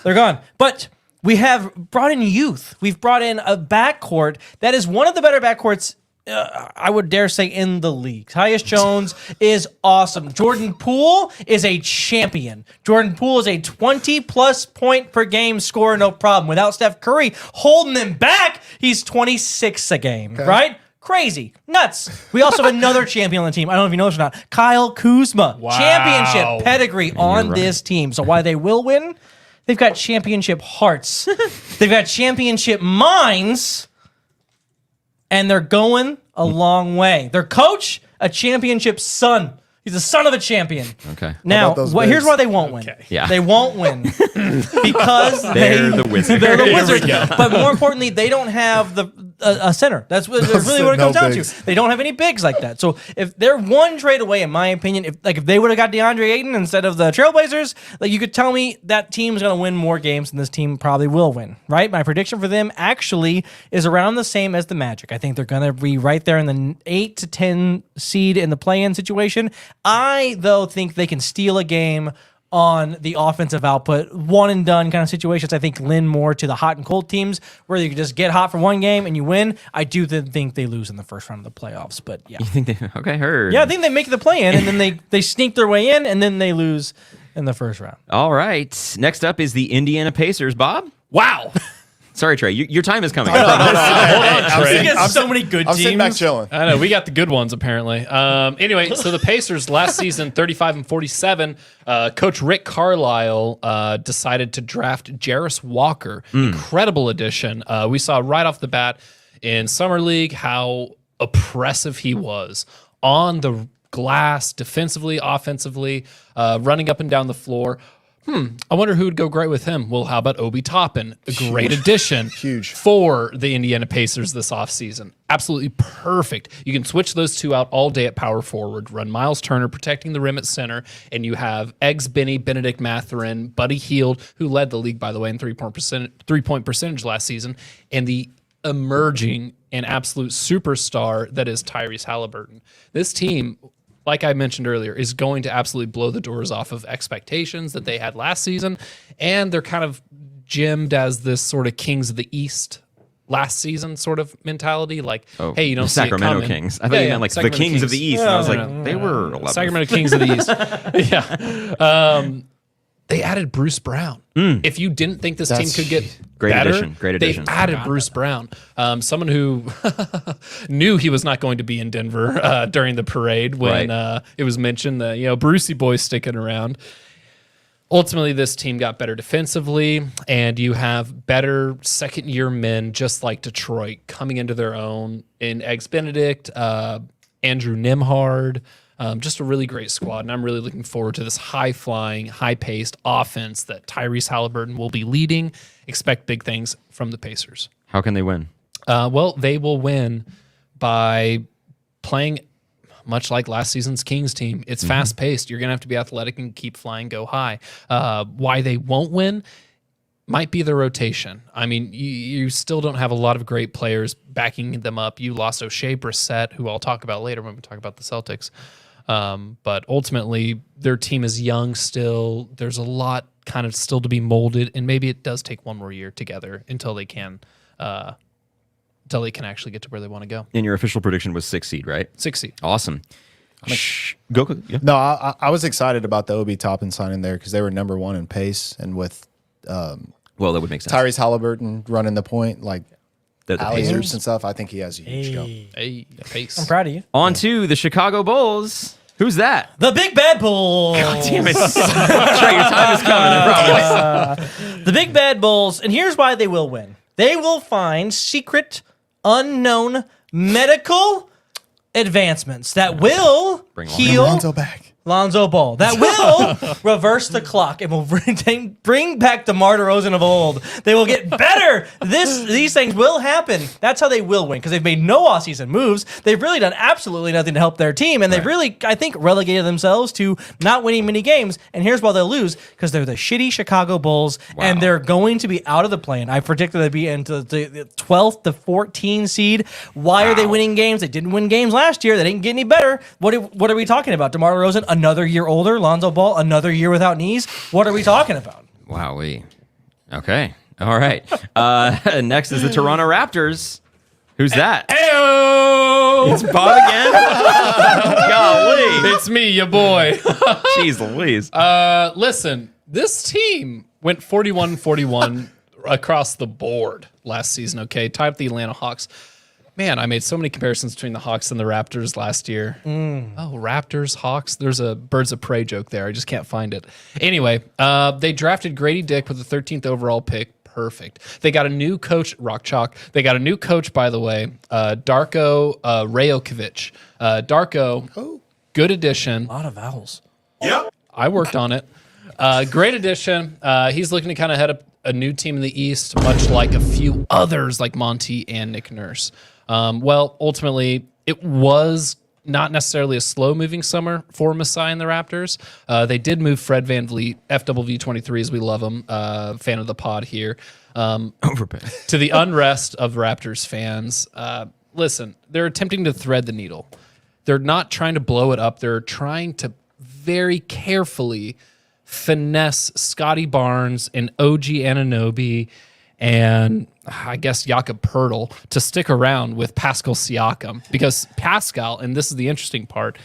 [SPEAKER 3] They're gone. But we have brought in youth. We've brought in a backcourt that is one of the better backcourts, I would dare say, in the league. Tyus Jones is awesome. Jordan Poole is a champion. Jordan Poole is a 20-plus point per game scorer, no problem. Without Steph Curry holding him back, he's 26 a game, right? Crazy. Nuts. We also have another champion on the team. I don't know if you know this or not. Kyle Kuzma.
[SPEAKER 2] Wow.
[SPEAKER 3] Championship pedigree on this team. So why they will win? They've got championship hearts. They've got championship minds. And they're going a long way. Their coach, a championship son. He's the son of a champion.
[SPEAKER 1] Okay.
[SPEAKER 3] Now, here's why they won't win.
[SPEAKER 1] Yeah.
[SPEAKER 3] They won't win because
[SPEAKER 1] They're the Wizards.
[SPEAKER 3] They're the Wizards. But more importantly, they don't have a center. That's really what it comes down to. They don't have any bigs like that. So if they're one trade away, in my opinion, if they would have got DeAndre Ayton instead of the Trailblazers, you could tell me that team's going to win more games than this team probably will win, right? My prediction for them actually is around the same as the Magic. I think they're going to be right there in the 8 to 10 seed in the play-in situation. I, though, think they can steal a game on the offensive output, one and done kind of situations. I think lend more to the hot and cold teams where you can just get hot for one game and you win. I do think they lose in the first round of the playoffs, but yeah.
[SPEAKER 1] You think they, okay, heard.
[SPEAKER 3] Yeah, I think they make the play in and then they sneak their way in and then they lose in the first round.
[SPEAKER 1] All right. Next up is the Indiana Pacers. Bob?
[SPEAKER 2] Wow.
[SPEAKER 1] Sorry, Trey. Your time is coming.
[SPEAKER 2] Hold on, Trey.
[SPEAKER 3] We got so many good teams.
[SPEAKER 4] I'm sitting back chilling.
[SPEAKER 2] I know, we got the good ones apparently. Anyway, so the Pacers last season, 35-47. Coach Rick Carlisle decided to draft Jarris Walker. Incredible addition. We saw right off the bat in Summer League how oppressive he was on the glass, defensively, offensively, running up and down the floor. I wonder who would go great with him. Well, how about Obi Toppin? A great addition for the Indiana Pacers this offseason. Absolutely perfect. You can switch those two out all day at power forward, run Miles Turner protecting the rim at center, and you have Eggs Benny, Benedict Mathurin, Buddy Hield, who led the league, by the way, in three-point percentage last season, and the emerging and absolute superstar that is Tyrese Halliburton. This team, like I mentioned earlier, is going to absolutely blow the doors off of expectations that they had last season. And they're kind of gemmed as this sort of Kings of the East last season sort of mentality. Like, hey, you don't see
[SPEAKER 1] Sacramento
[SPEAKER 2] it coming.
[SPEAKER 1] Kings. I thought you meant like
[SPEAKER 2] Sacramento
[SPEAKER 1] the Kings of the East. And I was like, they were 11th.
[SPEAKER 2] Sacramento Kings of the East. Yeah. They added Bruce Brown. If you didn't think this team could get
[SPEAKER 1] great
[SPEAKER 2] better,
[SPEAKER 1] addition. Great addition.
[SPEAKER 2] They added Bruce Brown, someone who knew he was not going to be in Denver during the parade when it was mentioned that Brucey boy's sticking around. Ultimately, this team got better defensively, and you have better second-year men just like Detroit coming into their own in Eggs Benedict, Andrew Nembhard. Just a really great squad, and I'm really looking forward to this high-flying, high-paced offense that Tyrese Halliburton will be leading. Expect big things from the Pacers.
[SPEAKER 1] How can they win?
[SPEAKER 2] Well, they will win by playing much like last season's Kings team. It's fast-paced. You're going to have to be athletic and keep flying, go high. Why they won't win? might be the rotation. I mean, you still don't have a lot of great players backing them up. You lost O'Shea Brissett, who I'll talk about later when we talk about the Celtics. But ultimately, their team is young still. There's a lot kind of still to be molded, and maybe it does take one more year together until they can actually get to where they want to go.
[SPEAKER 1] And your official prediction was 6 seed, right?
[SPEAKER 2] 6 seed.
[SPEAKER 1] Awesome. Go. Yeah.
[SPEAKER 4] No, I was excited about the Obi Toppin signing there because they were number 1 in pace, and with
[SPEAKER 1] Well, that would make sense.
[SPEAKER 4] Tyrese Halliburton running the point, like
[SPEAKER 1] The
[SPEAKER 4] alley
[SPEAKER 1] Pacers.
[SPEAKER 4] oops and stuff, I think he has a huge jump.
[SPEAKER 2] Hey, pace.
[SPEAKER 3] I'm proud of you.
[SPEAKER 1] On to the Chicago Bulls. Who's that?
[SPEAKER 3] The Big Bad Bulls.
[SPEAKER 1] Damn it. Trey, your time is coming, I promise.
[SPEAKER 3] The Big Bad Bulls, and here's why they will win. They will find secret, unknown medical advancements that will heal
[SPEAKER 4] Lonzo back.
[SPEAKER 3] Lonzo Ball. That will reverse the clock and will bring back the DeMar DeRozan of old. They will get better. These things will happen. That's how they will win, because they've made no offseason moves. They've really done absolutely nothing to help their team, and they've really, I think, relegated themselves to not winning many games. And here's why they'll lose: because they're the shitty Chicago Bulls, and they're going to be out of the play-in. I predicted they'd be into the 12th to 14 seed. Why are they winning games? They didn't win games last year. They didn't get any better. What are we talking about? DeMar DeRozan, another year older. Lonzo Ball, another year without knees. What are we talking about?
[SPEAKER 1] Wowee. Okay. All right. Next is the Toronto Raptors. Who's that?
[SPEAKER 2] Heyo!
[SPEAKER 1] It's Bob again? Golly.
[SPEAKER 2] It's me, your boy.
[SPEAKER 1] Jeez Louise.
[SPEAKER 2] Listen, this team went 41-41 across the board last season, okay? Tied with the Atlanta Hawks. Man, I made so many comparisons between the Hawks and the Raptors last year. Oh, Raptors, Hawks. There's a Birds of Prey joke there. I just can't find it. Anyway, they drafted Grady Dick with the 13th overall pick. Perfect. They got a new coach, Rock Chalk. They got a new coach, by the way, Darko Rajokovic. Darko, good addition.
[SPEAKER 3] A lot of vowels.
[SPEAKER 2] Yep. I worked on it. Great addition. He's looking to kind of head up a new team in the East, much like a few others like Monty and Nick Nurse. Well, ultimately, it was not necessarily a slow-moving summer for Masai and the Raptors. They did move Fred VanVleet, FWV23 as we love him, fan of the pod here,
[SPEAKER 1] Overpay.
[SPEAKER 2] to the unrest of Raptors fans. Listen, they're attempting to thread the needle. They're not trying to blow it up. They're trying to very carefully finesse Scotty Barnes and OG Anunoby and I guess Jakob Poeltl to stick around with Pascal Siakam, because Pascal, and this is the interesting part,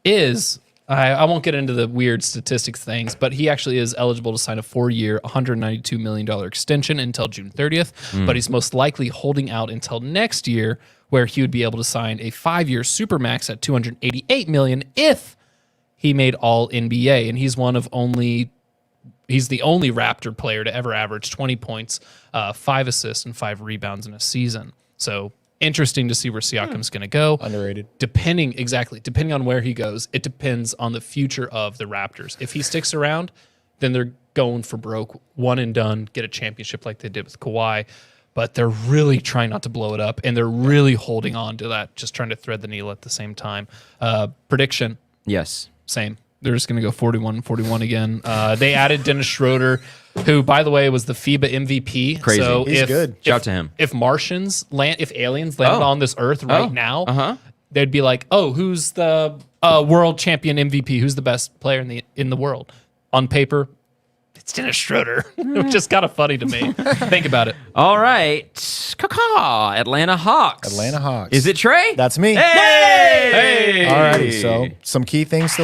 [SPEAKER 2] is, I won't get into the weird statistics things, but he actually is eligible to sign a 4-year, $192 million extension until June 30th, but he's most likely holding out until next year, where he would be able to sign a 5-year supermax at $288 million if he made all NBA, and he's the only Raptor player to ever average 20 points, 5 assists, and 5 rebounds in a season. So interesting to see where Siakam's going to go.
[SPEAKER 4] Underrated.
[SPEAKER 2] Depending on where he goes, it depends on the future of the Raptors. If he sticks around, then they're going for broke, one and done, get a championship like they did with Kawhi. But they're really trying not to blow it up, and they're really holding on to that, just trying to thread the needle at the same time. Prediction.
[SPEAKER 1] Yes.
[SPEAKER 2] Same. They're just going to go 41-41 again. They added Dennis Schroeder, who, by the way, was the FIBA MVP.
[SPEAKER 1] Crazy.
[SPEAKER 2] So
[SPEAKER 4] He's good.
[SPEAKER 1] Shout out to him.
[SPEAKER 2] If aliens landed on this earth right now, they'd be like, "Oh, who's the world champion MVP? Who's the best player in the world?" On paper, it's Dennis Schroeder, which is kind of funny to me. Think about it.
[SPEAKER 1] All right. Caw-caw. Atlanta Hawks.
[SPEAKER 4] Atlanta Hawks.
[SPEAKER 1] Is it Trey?
[SPEAKER 4] That's me.
[SPEAKER 1] Hey!
[SPEAKER 4] Alrighty, so some key things to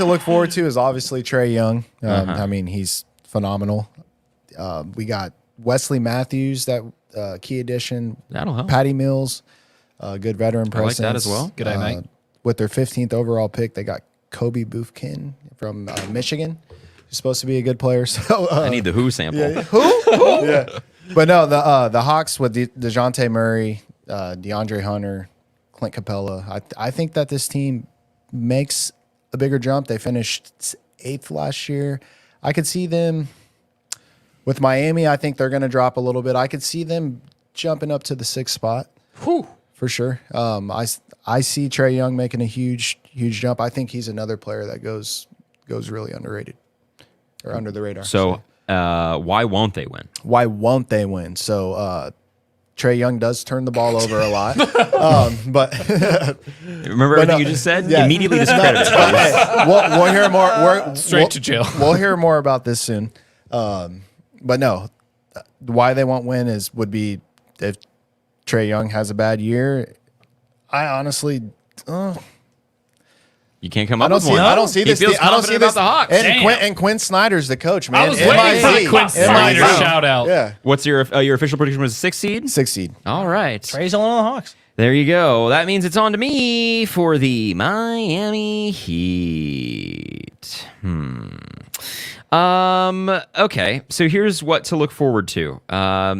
[SPEAKER 4] look forward to is obviously Trae Young. I mean, he's phenomenal. We got Wesley Matthews, that key addition.
[SPEAKER 1] That'll help.
[SPEAKER 4] Patty Mills, good veteran presence.
[SPEAKER 1] that as well.
[SPEAKER 2] Good day, mate.
[SPEAKER 4] With their 15th overall pick, they got Kobe Buffkin from Michigan, who's supposed to be a good player. So
[SPEAKER 1] I need the Who sample.
[SPEAKER 4] who? Yeah. But no, the Hawks with DeJounte Murray, DeAndre Hunter, Clint Capella. I think that this team makes a bigger jump. They finished 8th last year. I could see them with Miami. I think they're going to drop a little bit. I could see them jumping up to the 6th spot. For sure. I see Trae Young making a huge jump. I think he's another player that goes really underrated. or under the radar.
[SPEAKER 1] So why won't they win?
[SPEAKER 4] Why won't they win? So Trae Young does turn the ball over a lot, but
[SPEAKER 1] Remember everything you just said?
[SPEAKER 4] Yeah.
[SPEAKER 1] Immediately discredited.
[SPEAKER 4] Hey, we'll hear more.
[SPEAKER 2] Straight to jail.
[SPEAKER 4] We'll hear more about this soon. But no, why they won't win would be if Trae Young has a bad year. I honestly,
[SPEAKER 1] You can't come
[SPEAKER 4] I
[SPEAKER 1] up
[SPEAKER 4] don't
[SPEAKER 1] with
[SPEAKER 4] see.
[SPEAKER 1] one.
[SPEAKER 4] I don't see this.
[SPEAKER 1] He feels
[SPEAKER 4] I don't see
[SPEAKER 1] confident
[SPEAKER 4] this.
[SPEAKER 1] about the Hawks.
[SPEAKER 4] And Quinn Snyder's the coach, man.
[SPEAKER 2] I was waiting for Quinn Snyder shout out.
[SPEAKER 4] Yeah,
[SPEAKER 1] What's your official prediction? Was 6 seed?
[SPEAKER 4] 6 seed.
[SPEAKER 1] All right.
[SPEAKER 3] Trey's on the Hawks.
[SPEAKER 1] There you go. That means it's on to me for the Miami Heat. Okay, so here's what to look forward to.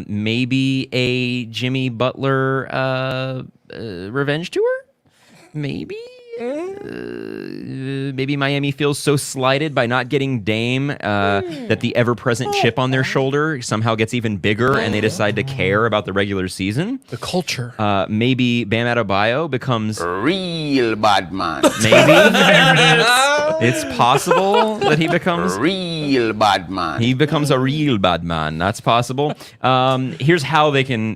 [SPEAKER 1] Maybe a Jimmy Butler revenge tour? Maybe? Maybe Miami feels so slighted by not getting Dame that the ever-present chip on their shoulder somehow ggets even bigger and they decide to care about the regular season.
[SPEAKER 2] The culture.
[SPEAKER 1] Maybe Bam Adebayo becomes
[SPEAKER 6] Real bad man.
[SPEAKER 1] maybe it's possible that he becomes
[SPEAKER 6] Real bad man.
[SPEAKER 1] he becomes a real bad man. That's possible. Here's how they can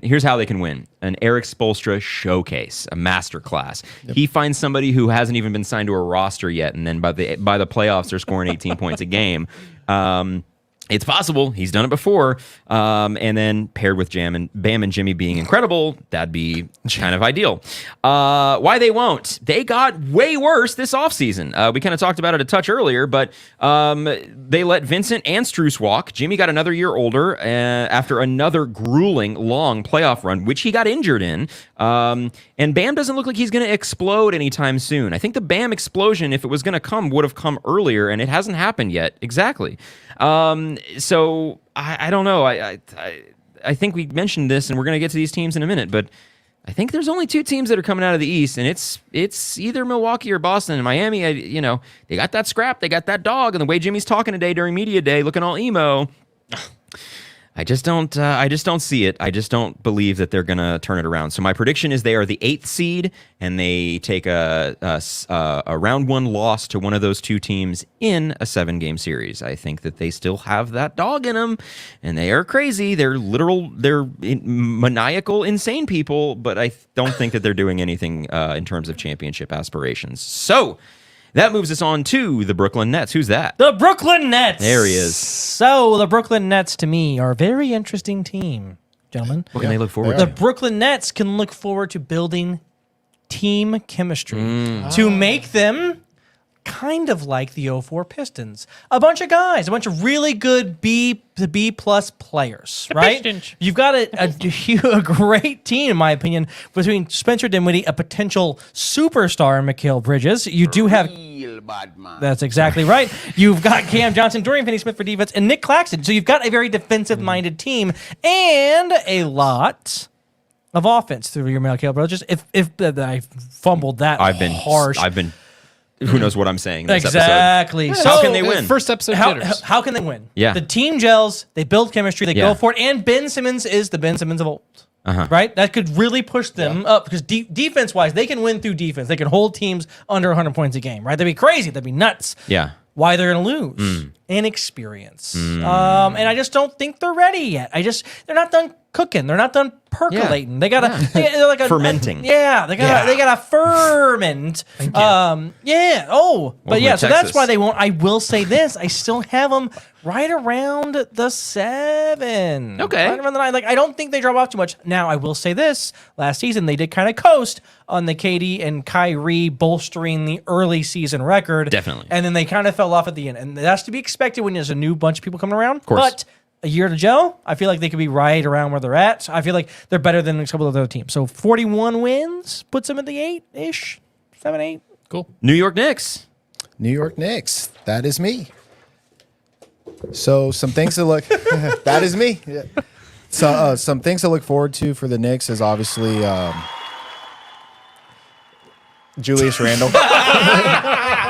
[SPEAKER 1] win. An Eric Spoelstra showcase, a masterclass. He finds somebody who hasn't even been signed to a roster yet, and then by the playoffs they're scoring 18 points a game. It's possible. He's done it before. And then paired with Bam and Jimmy being incredible, that'd be kind of ideal. Why they won't? They got way worse this offseason. We kind of talked about it a touch earlier, but they let Vincent and Strus walk. Jimmy got another year older after another grueling, long playoff run, which he got injured in. And Bam doesn't look like he's going to explode anytime soon. I think the Bam explosion, if it was going to come, would have come earlier, and it hasn't happened yet. Exactly. So I don't know. I think we mentioned this, and we're going to get to these teams in a minute, but I think there's only two teams that are coming out of the East, and it's either Milwaukee or Boston. And Miami, they got that scrap, they got that dog, and the way Jimmy's talking today during media day, looking all emo. I just don't see it. I just don't believe that they're going to turn it around. So my prediction is they are the 8th seed, and they take a round 1 loss to one of those two teams in a 7-game series. I think that they still have that dog in them, and they are crazy. They're maniacal, insane people, but I don't think that they're doing anything in terms of championship aspirations. So that moves us on to the Brooklyn Nets. Who's that?
[SPEAKER 3] The Brooklyn Nets.
[SPEAKER 1] There he is.
[SPEAKER 3] So the Brooklyn Nets, to me, are a very interesting team, gentlemen.
[SPEAKER 1] What can they look forward
[SPEAKER 3] The
[SPEAKER 1] to?
[SPEAKER 3] Brooklyn Nets can look forward to building team chemistry to make them kind of like the 04 Pistons. A bunch of guys, a bunch of really good B to B plus players, right?
[SPEAKER 2] Pistons.
[SPEAKER 3] You've got a great team, in my opinion, between Spencer Dinwiddie, a potential superstar, and Mikal Bridges. You do have...
[SPEAKER 6] Real bad man.
[SPEAKER 3] That's exactly right. You've got Cam Johnson, Dorian Finney-Smith for defense, and Nick Claxton. So you've got a very defensive-minded team and a lot of offense through your Mikal Bridges. If I fumbled that harsh.
[SPEAKER 1] I've been who knows what I'm saying this
[SPEAKER 3] exactly.
[SPEAKER 1] episode.
[SPEAKER 3] So
[SPEAKER 1] How can they win?
[SPEAKER 2] First episode jitters.
[SPEAKER 3] how can they win?
[SPEAKER 1] Yeah.
[SPEAKER 3] The team gels, they build chemistry, they go for it, and Ben Simmons is the Ben Simmons of old. Right? That could really push them up because defense-wise, they can win through defense. They can hold teams under 100 points a game, right? That'd be crazy. That'd be nuts.
[SPEAKER 1] Yeah.
[SPEAKER 3] Why they're going to lose? Inexperience. And I just don't think they're ready yet. They're not done cooking. They're not done percolating.
[SPEAKER 1] Yeah.
[SPEAKER 3] They gotta they're like
[SPEAKER 1] fermenting.
[SPEAKER 3] they gotta ferment. Yeah. Oh, but yeah. So
[SPEAKER 1] Texas.
[SPEAKER 3] that's why they won't. I will say this. I still have them right around the 7.
[SPEAKER 1] Okay.
[SPEAKER 3] Right around the 9. Like I don't think they drop off too much. Now I will say this. Last season they did kind of coast on the KD and Kyrie bolstering the early season record.
[SPEAKER 1] Definitely.
[SPEAKER 3] And then they kind of fell off at the end, and that's to be expected when there's a new bunch of people coming around. Of
[SPEAKER 1] course.
[SPEAKER 3] But a year to gel, I feel like they could be right around where they're at. I feel like they're better than a couple of other teams. So 41 wins puts them at the 8-ish, 7, 8.
[SPEAKER 2] Cool.
[SPEAKER 1] New York Knicks.
[SPEAKER 4] New York Knicks. That is me. So some things to look. That is me. Yeah. So some things to look forward to for the Knicks is obviously Julius Randle.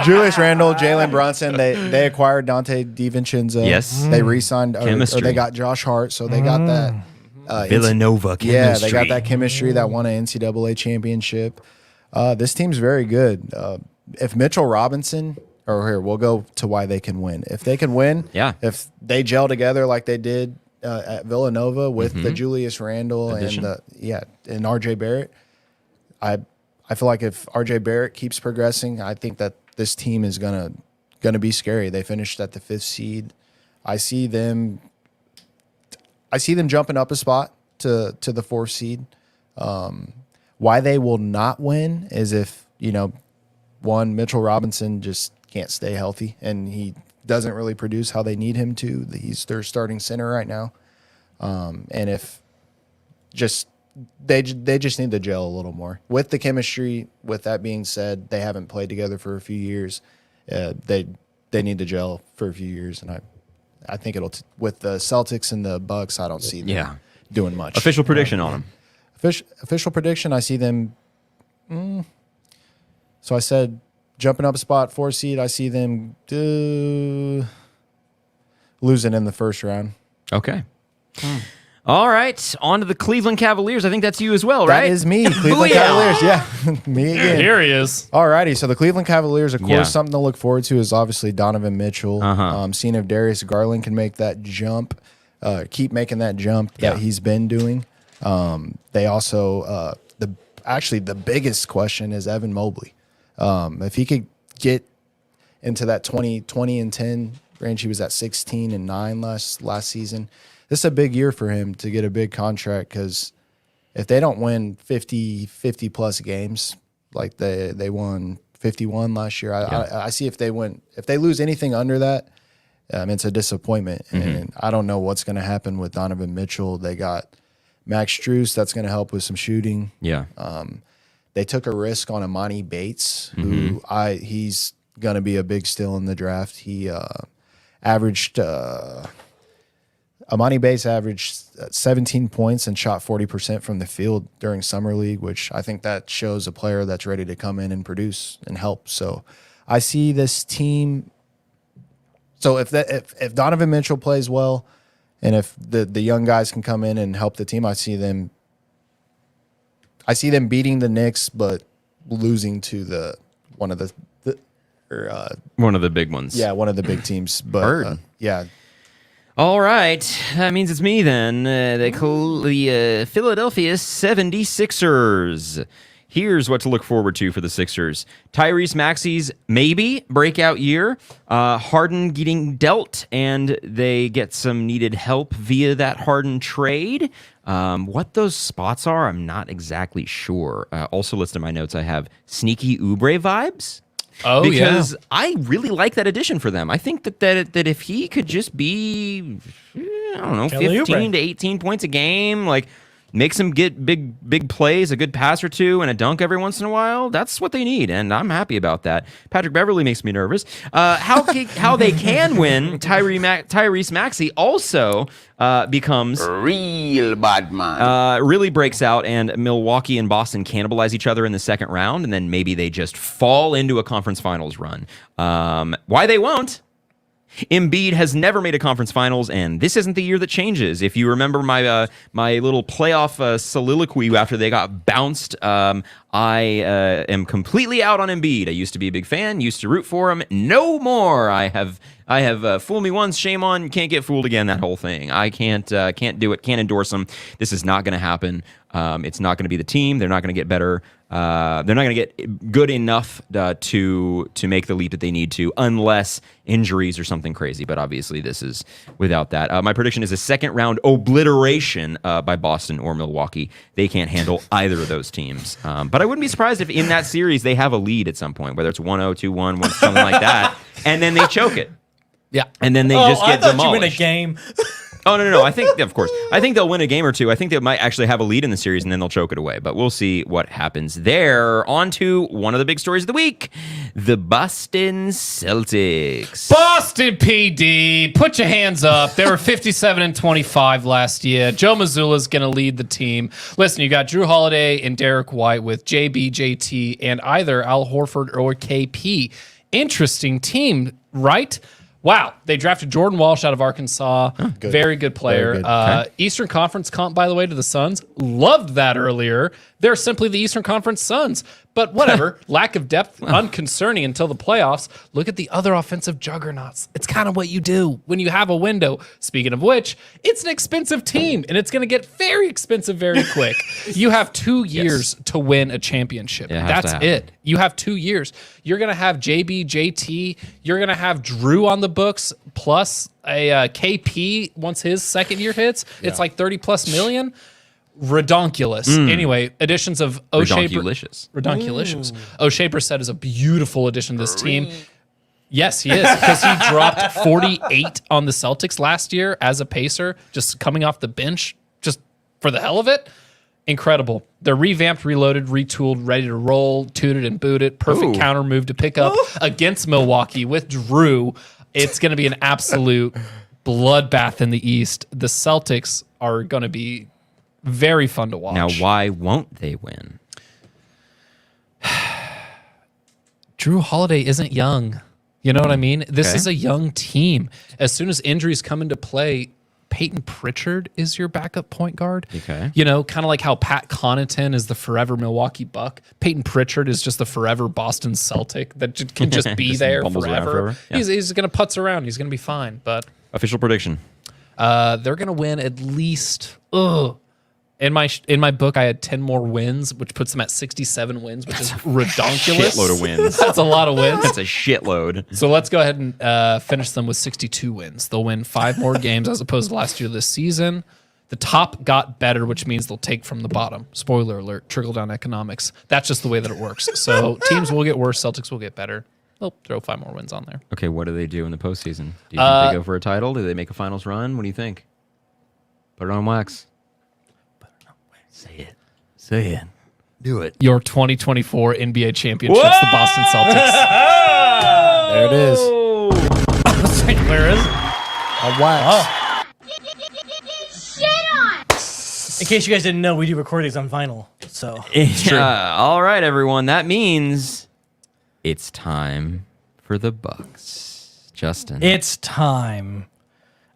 [SPEAKER 4] Julius Randle, Jalen Brunson. They acquired Dante DiVincenzo.
[SPEAKER 1] Yes.
[SPEAKER 4] They re-signed or
[SPEAKER 1] Chemistry.
[SPEAKER 4] they got Josh Hart. So they got that
[SPEAKER 1] Villanova chemistry.
[SPEAKER 4] Yeah, they got that chemistry that won an NCAA championship. This team's very good. If Mitchell Robinson or here, we'll go to why they can win. If they can win,
[SPEAKER 1] Yeah.
[SPEAKER 4] if they gel together like they did at Villanova with the Julius Randle
[SPEAKER 1] Addition.
[SPEAKER 4] and RJ Barrett, I feel like if RJ Barrett keeps progressing, I think that this team is gonna be scary. They finished at the 5th seed. I see them jumping up a spot to the 4th seed. Why they will not win is if, one, Mitchell Robinson just can't stay healthy and he doesn't really produce how they need him to. He's their starting center right now. And if they just need to gel a little more with the chemistry. With that being said, they haven't played together for a few years. They need to gel for a few years. And I think it'll, with the Celtics and the Bucks, I don't see them doing much.
[SPEAKER 1] Official prediction on them.
[SPEAKER 4] Official prediction, I see them. So I said jumping up a spot, 4 seed. I see them losing in the first round.
[SPEAKER 1] Okay. All right. On to the Cleveland Cavaliers. I think that's you as well, right?
[SPEAKER 4] That is me, Cleveland Cavaliers. Yeah, me again.
[SPEAKER 2] Here he is.
[SPEAKER 4] All righty. So the Cleveland Cavaliers, of course,
[SPEAKER 1] Yeah.
[SPEAKER 4] something to look forward to is obviously Donovan Mitchell.
[SPEAKER 1] Uh-huh.
[SPEAKER 4] Seeing if Darius Garland can make that jump, keep making that jump
[SPEAKER 1] Yeah.
[SPEAKER 4] that he's been doing. They also the biggest question is Evan Mobley. If he could get into that 20 and 10 range, he was at 16 and 9 last season. This is a big year for him to get a big contract, because if they don't win 50 plus games, like they won 51 last year, I see if they lose anything under that, it's a disappointment. And I don't know what's going to happen with Donovan Mitchell. They got Max Strus, that's going to help with some shooting.
[SPEAKER 1] Yeah.
[SPEAKER 4] They took a risk on Amani Bates, who he's going to be a big steal in the draft. He Amani Bates averaged 17 points and shot 40% from the field during Summer League, which I think that shows a player that's ready to come in and produce and help. So I see this team. So if Donovan Mitchell plays well, and if the young guys can come in and help the team, I see them beating the Knicks, but losing to one of the
[SPEAKER 1] big ones.
[SPEAKER 4] Yeah, one of the big teams. But
[SPEAKER 1] Bird.
[SPEAKER 4] Yeah.
[SPEAKER 1] All right. That means it's me then. The Philadelphia 76ers. Here's what to look forward to for the Sixers. Tyrese Maxey's maybe breakout year. Harden getting dealt, and they get some needed help via that Harden trade. What those spots are, I'm not exactly sure. Also listed in my notes, I have sneaky Oubre vibes.
[SPEAKER 2] Oh,
[SPEAKER 1] because I really like that addition for them. I think that if he could just be, I don't know,
[SPEAKER 3] Kelly
[SPEAKER 1] 15
[SPEAKER 3] Oubre.
[SPEAKER 1] to 18 points a game, like make some get big plays, a good pass or two, and a dunk every once in a while, that's what they need, and I'm happy about that. Patrick Beverley makes me nervous. How they can win, Tyrese Maxey also becomes
[SPEAKER 6] Real bad man.
[SPEAKER 1] really breaks out, and Milwaukee and Boston cannibalize each other in the second round, and then maybe they just fall into a conference finals run. Why they won't? Embiid has never made a conference finals, and this isn't the year that changes. If you remember my little playoff soliloquy after they got bounced, I am completely out on Embiid. I used to be a big fan, used to root for him. No more. I have fooled me once, shame on, can't get fooled again, that whole thing. I can't do it, can't endorse him. This is not going to happen. It's not going to be the team. They're not going to get better. They're not going to get good enough to make the leap that they need to, unless injuries or something crazy. But obviously, this is without that. My prediction is a second round obliteration by Boston or Milwaukee. They can't handle either of those teams. But I wouldn't be surprised if in that series they have a lead at some point, whether it's 1-0, 2-1, something like that, and then they choke it.
[SPEAKER 2] Yeah.
[SPEAKER 1] And then they just get
[SPEAKER 3] I thought
[SPEAKER 1] demolished.
[SPEAKER 3] you win a game.
[SPEAKER 1] Oh, no. I think, of course, they'll win a game or two. I think they might actually have a lead in the series, and then they'll choke it away. But we'll see what happens there. On to one of the big stories of the week, the Boston Celtics.
[SPEAKER 2] Boston PD, put your hands up. They were 57-25 last year. Joe Mazzulla's going to lead the team. Listen, you got Jrue Holiday and Derek White with JB, JT, and either Al Horford or KP. Interesting team, right? Wow, they drafted Jordan Walsh out of Arkansas.
[SPEAKER 4] Good.
[SPEAKER 2] Very good player.
[SPEAKER 4] Very good.
[SPEAKER 2] Eastern Conference comp, by the way, to the Suns. Loved that earlier. They're simply the Eastern Conference Suns. But whatever, lack of depth, unconcerning until the playoffs. Look at the other offensive juggernauts. It's kind of what you do when you have a window. Speaking of which, it's an expensive team, and it's going to get very expensive very quick. You have 2 years to win a championship. That's it. You have 2 years. You're going to have JB, JT. You're going to have Jrue on the books, plus a KP once his second year hits. It's like 30 plus million. Redonkulous. Anyway, additions of O'Shea. Redonkulicious. O'Shea Brissett is a beautiful addition to this team. Yes, he is, because he dropped 48 on the Celtics last year as a pacer, just coming off the bench, just for the hell of it. Incredible. They're revamped, reloaded, retooled, ready to roll, tooted and booted. Perfect counter move to pick up against Milwaukee with Jrue. It's going to be an absolute bloodbath in the East. The Celtics are going to be very fun to watch.
[SPEAKER 1] Now, why won't they win?
[SPEAKER 2] Jrue Holiday isn't young. You know what I mean? This is a young team. As soon as injuries come into play, Peyton Pritchard is your backup point guard.
[SPEAKER 1] Okay.
[SPEAKER 2] You know, kind of like how Pat Connaughton is the forever Milwaukee Buck. Peyton Pritchard is just the forever Boston Celtic that can just be there forever.
[SPEAKER 1] Yeah.
[SPEAKER 2] He's going to putz around. He's going to be fine. But
[SPEAKER 1] Official prediction.
[SPEAKER 2] they're going to win at least... In my book, I had 10 more wins, which puts them at 67 wins, which is redonkulous.
[SPEAKER 1] Shitload of wins.
[SPEAKER 2] That's a lot of wins.
[SPEAKER 1] That's a shitload.
[SPEAKER 2] So let's go ahead and finish them with 62 wins. They'll win 5 more games as opposed to last year this season. The top got better, which means they'll take from the bottom. Spoiler alert, trickle-down economics. That's just the way that it works. So teams will get worse, Celtics will get better. They'll throw 5 more wins on there.
[SPEAKER 1] Okay, what do they do in the postseason? Do you think they go for a title? Do they make a finals run? What do you think? Put it on wax. Say it. Say it. Do it.
[SPEAKER 2] Your 2024 NBA championships, the Boston Celtics.
[SPEAKER 4] There it is.
[SPEAKER 3] Where is it?
[SPEAKER 4] A wax.
[SPEAKER 3] In case you guys didn't know, we do record these on vinyl. So
[SPEAKER 1] All right, everyone. That means it's time for the Bucks. Justin.
[SPEAKER 3] it's time.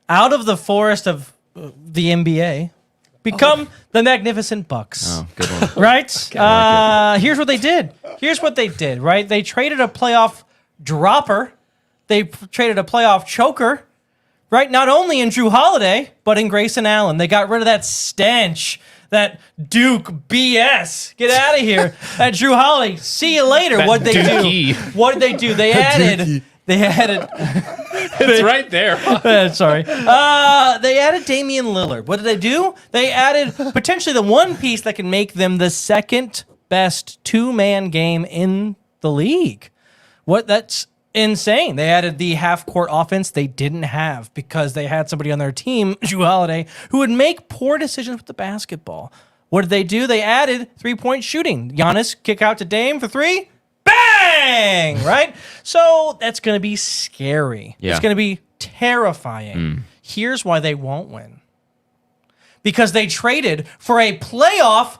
[SPEAKER 3] Out of the forest of the NBA, become the magnificent Bucks.
[SPEAKER 1] Oh, good one.
[SPEAKER 3] Right? Here's what they did. Right? They traded a playoff dropper. They traded a playoff choker. Right? Not only in Jrue Holiday, but in Grayson Allen. They got rid of that stench, that Duke BS. Get out of here. That Jrue Holiday. See you later. What'd they do? What did they do? They added...
[SPEAKER 2] It's right there.
[SPEAKER 3] Sorry. They added Damian Lillard. What did they do? They added potentially the one piece that can make them the second best 2-man game in the league. That's insane. They added the half-court offense they didn't have because they had somebody on their team, Jrue Holiday, who would make poor decisions with the basketball. What did they do? They added 3-point shooting. Giannis kick out to Dame for 3. Bang! Right? So that's going to be scary.
[SPEAKER 1] Yeah.
[SPEAKER 3] It's going to be terrifying. Here's why they won't win. Because they traded for a playoff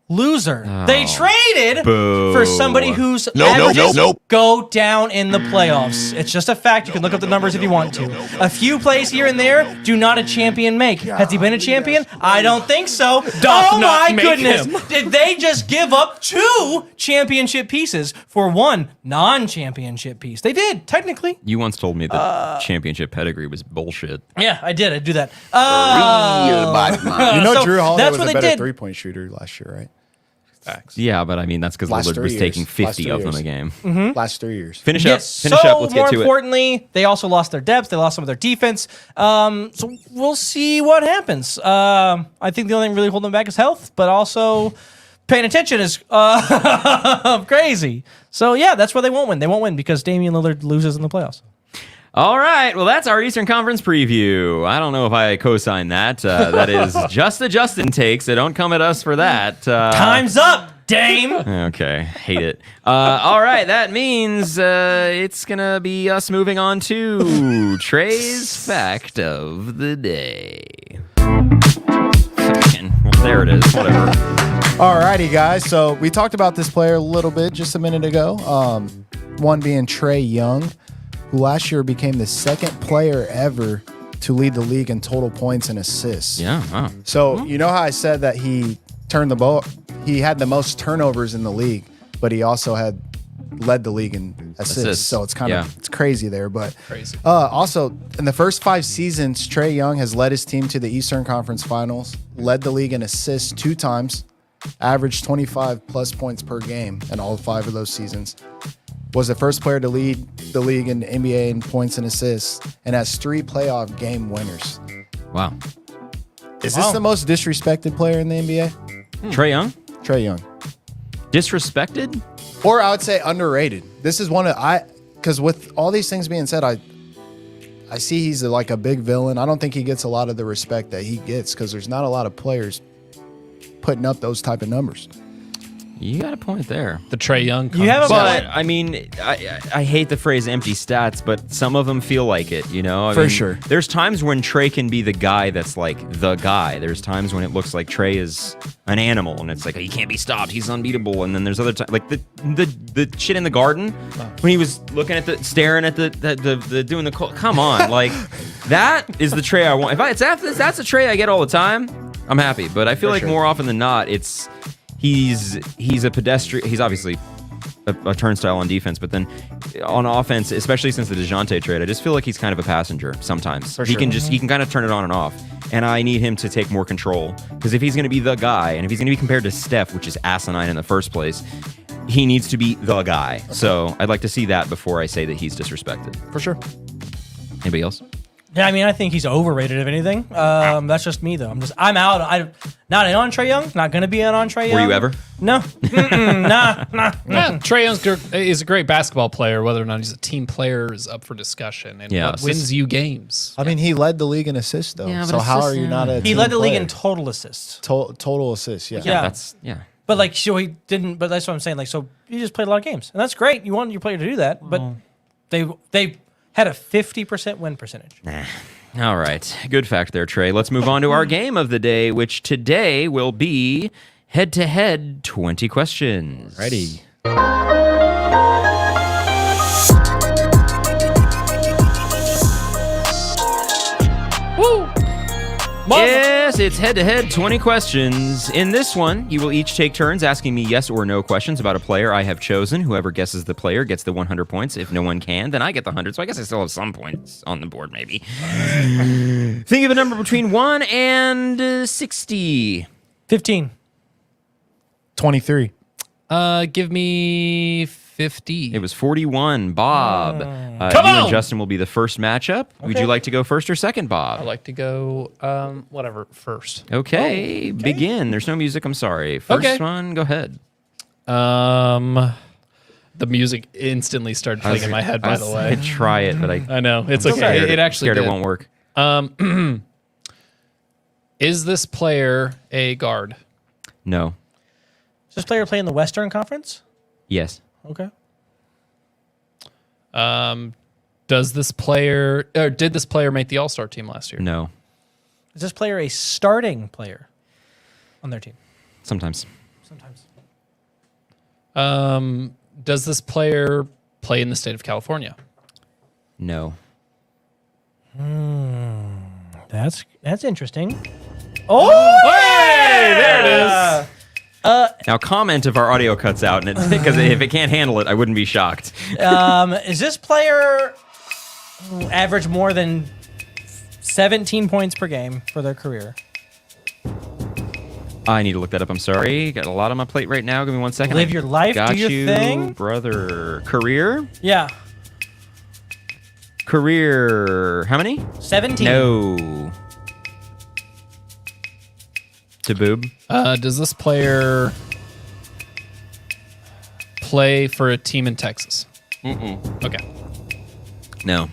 [SPEAKER 3] loser. They traded for somebody whose averages go down in the playoffs. It's just a fact. You can look up the numbers if you want to. A few plays here and there do not a champion make. Has he been a champion? I don't think so. Oh my goodness. Did they just give up 2 championship pieces for 1 non-championship piece? They did, technically.
[SPEAKER 1] You once told me that championship pedigree was bullshit.
[SPEAKER 3] Yeah, I did. I do that.
[SPEAKER 4] You know, Jrue Holiday
[SPEAKER 3] that's
[SPEAKER 4] was
[SPEAKER 3] what
[SPEAKER 4] a
[SPEAKER 3] they
[SPEAKER 4] better
[SPEAKER 3] did.
[SPEAKER 4] 3-point shooter last year, right?
[SPEAKER 1] Yeah, but I mean, that's because
[SPEAKER 4] Last
[SPEAKER 1] Lillard
[SPEAKER 4] 3
[SPEAKER 1] was
[SPEAKER 4] years.
[SPEAKER 1] taking
[SPEAKER 4] Last
[SPEAKER 1] 50
[SPEAKER 4] 3
[SPEAKER 1] of them
[SPEAKER 4] years.
[SPEAKER 1] a game.
[SPEAKER 4] Last 3 years.
[SPEAKER 1] Finish
[SPEAKER 3] Yes,
[SPEAKER 1] up. Finish up. Let's get
[SPEAKER 3] more
[SPEAKER 1] to it.
[SPEAKER 3] importantly, they also lost their depth. They lost some of their defense. So we'll see what happens. I think the only thing really holding them back is health, but also paying attention is crazy. So yeah, that's why they won't win. They won't win because Damian Lillard loses in the playoffs.
[SPEAKER 1] All right. Well, that's our Eastern Conference preview. I don't know if I co-sign that. That is just the Justin take, so don't come at us for that.
[SPEAKER 3] Time's up, Dame.
[SPEAKER 1] Okay. Hate it. All right. That means it's going to be us moving on to Trey's Fact of the Day. Well, there it is. Whatever.
[SPEAKER 4] Alrighty, guys. So we talked about this player a little bit just a minute ago. One being Trae Young, who last year became the second player ever to lead the league in total points and assists.
[SPEAKER 1] Yeah. Huh.
[SPEAKER 4] So you know how I said that he turned the ball. He had the most turnovers in the league, but he also led the league in assists. So it's kind of it's crazy there. But
[SPEAKER 2] Crazy.
[SPEAKER 4] Also, in the first 5 seasons, Trae Young has led his team to the Eastern Conference Finals, led the league in assists 2 times, averaged 25 plus points per game in all 5 of those seasons. Was the first player to lead the league in the NBA in points and assists, and has 3 playoff game winners.
[SPEAKER 1] Wow.
[SPEAKER 4] Is this the most disrespected player in the NBA?
[SPEAKER 1] Trae Young?
[SPEAKER 4] Trae Young.
[SPEAKER 1] Disrespected?
[SPEAKER 4] Or I would say underrated. This is one of because with all these things being said, I see he's like a big villain. I don't think he gets a lot of the respect that he gets because there's not a lot of players putting up those type of numbers.
[SPEAKER 1] You got a point there.
[SPEAKER 2] The Trae Young.
[SPEAKER 3] You have a
[SPEAKER 1] But
[SPEAKER 3] point.
[SPEAKER 1] I mean, I hate the phrase empty stats, but some of them feel like it, you know?
[SPEAKER 4] For sure.
[SPEAKER 1] There's times when Trae can be the guy that's like the guy. There's times when it looks like Trae is an animal and it's like, he can't be stopped. He's unbeatable. And then there's other times, like the shit in the garden when he was looking at staring at the doing the call. Come on. Like, that is the Trae I want. If that's the Trae I get all the time, I'm happy. But I feel like more often than not, he's a pedestrian. He's obviously a turnstile on defense, but then on offense, especially since the DeJounte trade, I just feel like he's kind of a passenger sometimes. He can kind of turn it on and off, and I need him to take more control because if he's going to be the guy, and if he's going to be compared to Steph, which is asinine in the first place, he needs to be the guy. So I'd like to see that before I say that he's disrespected.
[SPEAKER 4] For sure.
[SPEAKER 1] Anybody else?
[SPEAKER 3] Yeah, I mean, I think he's overrated, if anything. That's just me, though. I'm out. I'm not in on Trae Young. Not going to be in on Trae Young.
[SPEAKER 1] Were you ever?
[SPEAKER 3] No. Nah.
[SPEAKER 2] Yeah, Trae Young is a great basketball player. Whether or not he's a team player is up for discussion. And what wins you games?
[SPEAKER 4] I mean, he led the league in assists, though.
[SPEAKER 1] Yeah, but
[SPEAKER 4] so how are you not a
[SPEAKER 3] He led the league in total assists.
[SPEAKER 4] total assists? Yeah.
[SPEAKER 3] Yeah. But like, so he didn't. But that's what I'm saying. Like, so he just played a lot of games, and that's great. You want your player to do that, but they had a 50% win percentage.
[SPEAKER 1] Nah. All right. Good fact there, Trae. Let's move on to our game of the day, which today will be head-to-head 20 questions.
[SPEAKER 4] Ready.
[SPEAKER 2] Woo!
[SPEAKER 1] Yes, it's head-to-head 20 questions. In this one, you will each take turns asking me yes or no questions about a player I have chosen. Whoever guesses the player gets the 100 points. If no one can, then I get the 100. So I guess I still have some points on the board, maybe. Think of a number between 1 and 60.
[SPEAKER 3] 15.
[SPEAKER 4] 23.
[SPEAKER 2] Give me 50.
[SPEAKER 1] It was 41. Bob.
[SPEAKER 2] Come
[SPEAKER 1] you
[SPEAKER 2] on!
[SPEAKER 1] and Justin will be the first matchup. Would you like to go first or second, Bob?
[SPEAKER 2] I'd like to go, first.
[SPEAKER 1] Okay, begin. There's no music. I'm sorry. First one, go ahead.
[SPEAKER 2] The music instantly started playing in my head, by the way.
[SPEAKER 1] I try it, but
[SPEAKER 2] I know. It's
[SPEAKER 1] I'm
[SPEAKER 2] okay.
[SPEAKER 1] scared
[SPEAKER 2] It actually
[SPEAKER 1] scared
[SPEAKER 2] did.
[SPEAKER 1] it won't work.
[SPEAKER 2] Is this player a guard?
[SPEAKER 1] No.
[SPEAKER 3] Does this player play in the Western Conference?
[SPEAKER 1] Yes.
[SPEAKER 3] Okay.
[SPEAKER 2] Did this player make the All-Star team last year?
[SPEAKER 1] No.
[SPEAKER 3] Is this player a starting player on their team?
[SPEAKER 1] Sometimes.
[SPEAKER 2] Does this player play in the state of California?
[SPEAKER 1] No.
[SPEAKER 3] That's interesting. Oh,
[SPEAKER 2] Hey, there it is.
[SPEAKER 1] Now comment if our audio cuts out, because if it can't handle it, I wouldn't be shocked.
[SPEAKER 3] Is this player average more than 17 points per game for their career?
[SPEAKER 1] I need to look that up. I'm sorry. Got a lot on my plate right now. Give me 1 second.
[SPEAKER 3] Live your life,
[SPEAKER 1] Got
[SPEAKER 3] do your
[SPEAKER 1] you,
[SPEAKER 3] thing.
[SPEAKER 1] brother. Career?
[SPEAKER 3] Yeah.
[SPEAKER 1] Career. How many?
[SPEAKER 3] 17.
[SPEAKER 1] No. To boob.
[SPEAKER 2] Does this player play for a team in Texas? Okay.
[SPEAKER 1] No.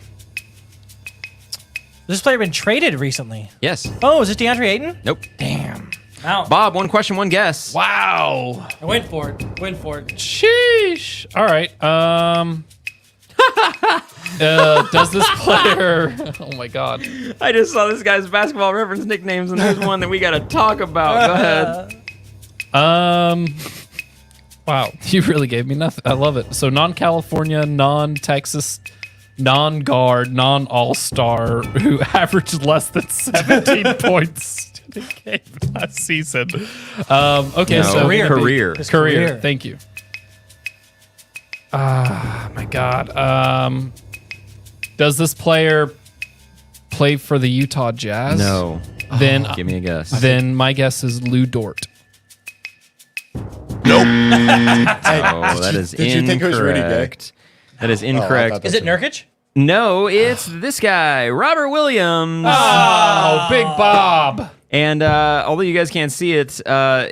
[SPEAKER 3] This player been traded recently.
[SPEAKER 1] Yes.
[SPEAKER 3] Oh, is this DeAndre Ayton?
[SPEAKER 1] Nope.
[SPEAKER 3] Damn. Out.
[SPEAKER 1] Bob, one question, one guess.
[SPEAKER 2] Wow.
[SPEAKER 3] I went for it.
[SPEAKER 2] Sheesh. All right. Does this player? Oh my God.
[SPEAKER 1] I just saw this guy's basketball reference nicknames, and there's one that we got to talk about. Go ahead.
[SPEAKER 2] Wow. You really gave me nothing. I love it. So non-California, non-Texas, non-guard, non-all-star who averaged less than 17 points last season. Okay,
[SPEAKER 1] No,
[SPEAKER 2] so
[SPEAKER 1] career.
[SPEAKER 3] His
[SPEAKER 2] career. Thank you. My God. Does this player play for the Utah Jazz?
[SPEAKER 1] No.
[SPEAKER 2] Then
[SPEAKER 1] Give me a guess.
[SPEAKER 2] Then my guess is Lou Dort.
[SPEAKER 1] Oh, that is
[SPEAKER 4] did you think it was Rudy Gay?
[SPEAKER 1] incorrect. That is incorrect.
[SPEAKER 4] thought
[SPEAKER 3] Is it Nurkic?
[SPEAKER 1] No, it's this guy, Robert Williams.
[SPEAKER 2] Oh, Big Bob.
[SPEAKER 1] And although you guys can't see it,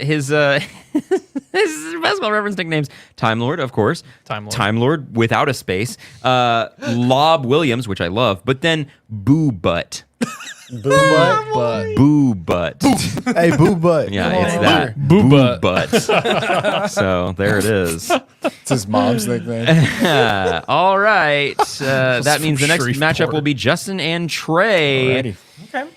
[SPEAKER 1] his his basketball reference nicknames: Time Lord, of course,
[SPEAKER 2] Time Lord.
[SPEAKER 1] without a space, Lob Williams, which I love, but then Boo Butt.
[SPEAKER 4] Boo butt?
[SPEAKER 1] Boo Butt.
[SPEAKER 4] Hey, boo butt.
[SPEAKER 1] Yeah,
[SPEAKER 4] Come
[SPEAKER 1] it's
[SPEAKER 4] on,
[SPEAKER 1] that.
[SPEAKER 2] Boo Butt.
[SPEAKER 1] Butt. So there it is.
[SPEAKER 4] It's his mom's nickname.
[SPEAKER 1] All right. That means the next
[SPEAKER 2] Shreveport.
[SPEAKER 1] matchup will be Justin and Trey.
[SPEAKER 4] Alrighty.
[SPEAKER 3] Okay.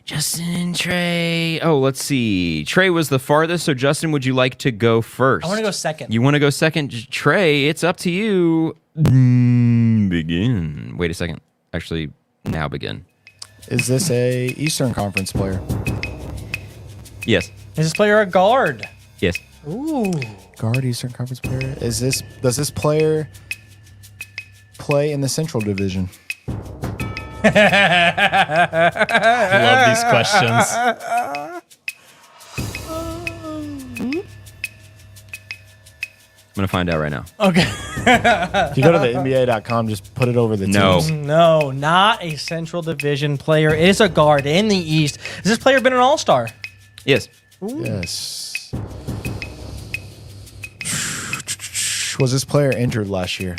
[SPEAKER 1] Justin and Trey. Oh, let's see. Trey was the farthest, so Justin, would you like to go first?
[SPEAKER 3] I want to go second.
[SPEAKER 1] You want to go second? Trey, it's up to you. Begin. Wait a second. Actually, now begin.
[SPEAKER 4] Is this a Eastern Conference player?
[SPEAKER 1] Yes.
[SPEAKER 3] Is this player a guard?
[SPEAKER 1] Yes.
[SPEAKER 3] Ooh.
[SPEAKER 4] Guard Eastern Conference player. Does this player play in the Central Division?
[SPEAKER 2] I love these questions.
[SPEAKER 1] I'm going to find out right now.
[SPEAKER 3] Okay.
[SPEAKER 4] If you go to the NBA.com, just put it over the
[SPEAKER 1] No.
[SPEAKER 4] teams.
[SPEAKER 3] No, not a Central Division player. It is a guard in the East. Has this player been an All-Star?
[SPEAKER 1] Yes.
[SPEAKER 4] Yes. Was this player injured last year?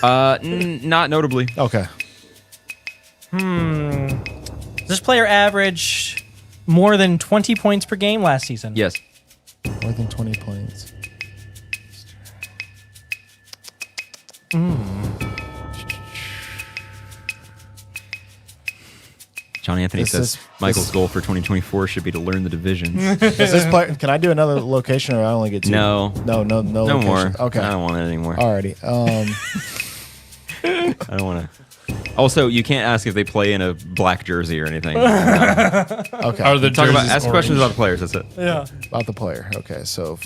[SPEAKER 1] Not notably.
[SPEAKER 4] Okay.
[SPEAKER 3] Does this player average more than 20 points per game last season?
[SPEAKER 1] Yes.
[SPEAKER 4] More than 20 points.
[SPEAKER 1] John Anthony
[SPEAKER 4] This
[SPEAKER 1] says
[SPEAKER 4] is-
[SPEAKER 1] Michael's
[SPEAKER 4] this-
[SPEAKER 1] goal for 2024 should be to learn the divisions.
[SPEAKER 4] Does this player? Can I do another location, or I only get two?
[SPEAKER 1] No.
[SPEAKER 4] No
[SPEAKER 1] No
[SPEAKER 4] location.
[SPEAKER 1] more.
[SPEAKER 4] Okay.
[SPEAKER 1] I don't want it anymore.
[SPEAKER 4] Alrighty.
[SPEAKER 1] I don't want to. Also, you can't ask if they play in a black jersey or anything.
[SPEAKER 4] Okay.
[SPEAKER 2] Are the
[SPEAKER 1] Talk about
[SPEAKER 2] jerseys
[SPEAKER 1] ask questions
[SPEAKER 2] orange?
[SPEAKER 1] about the players. That's it.
[SPEAKER 3] Yeah.
[SPEAKER 4] About the player. Okay. So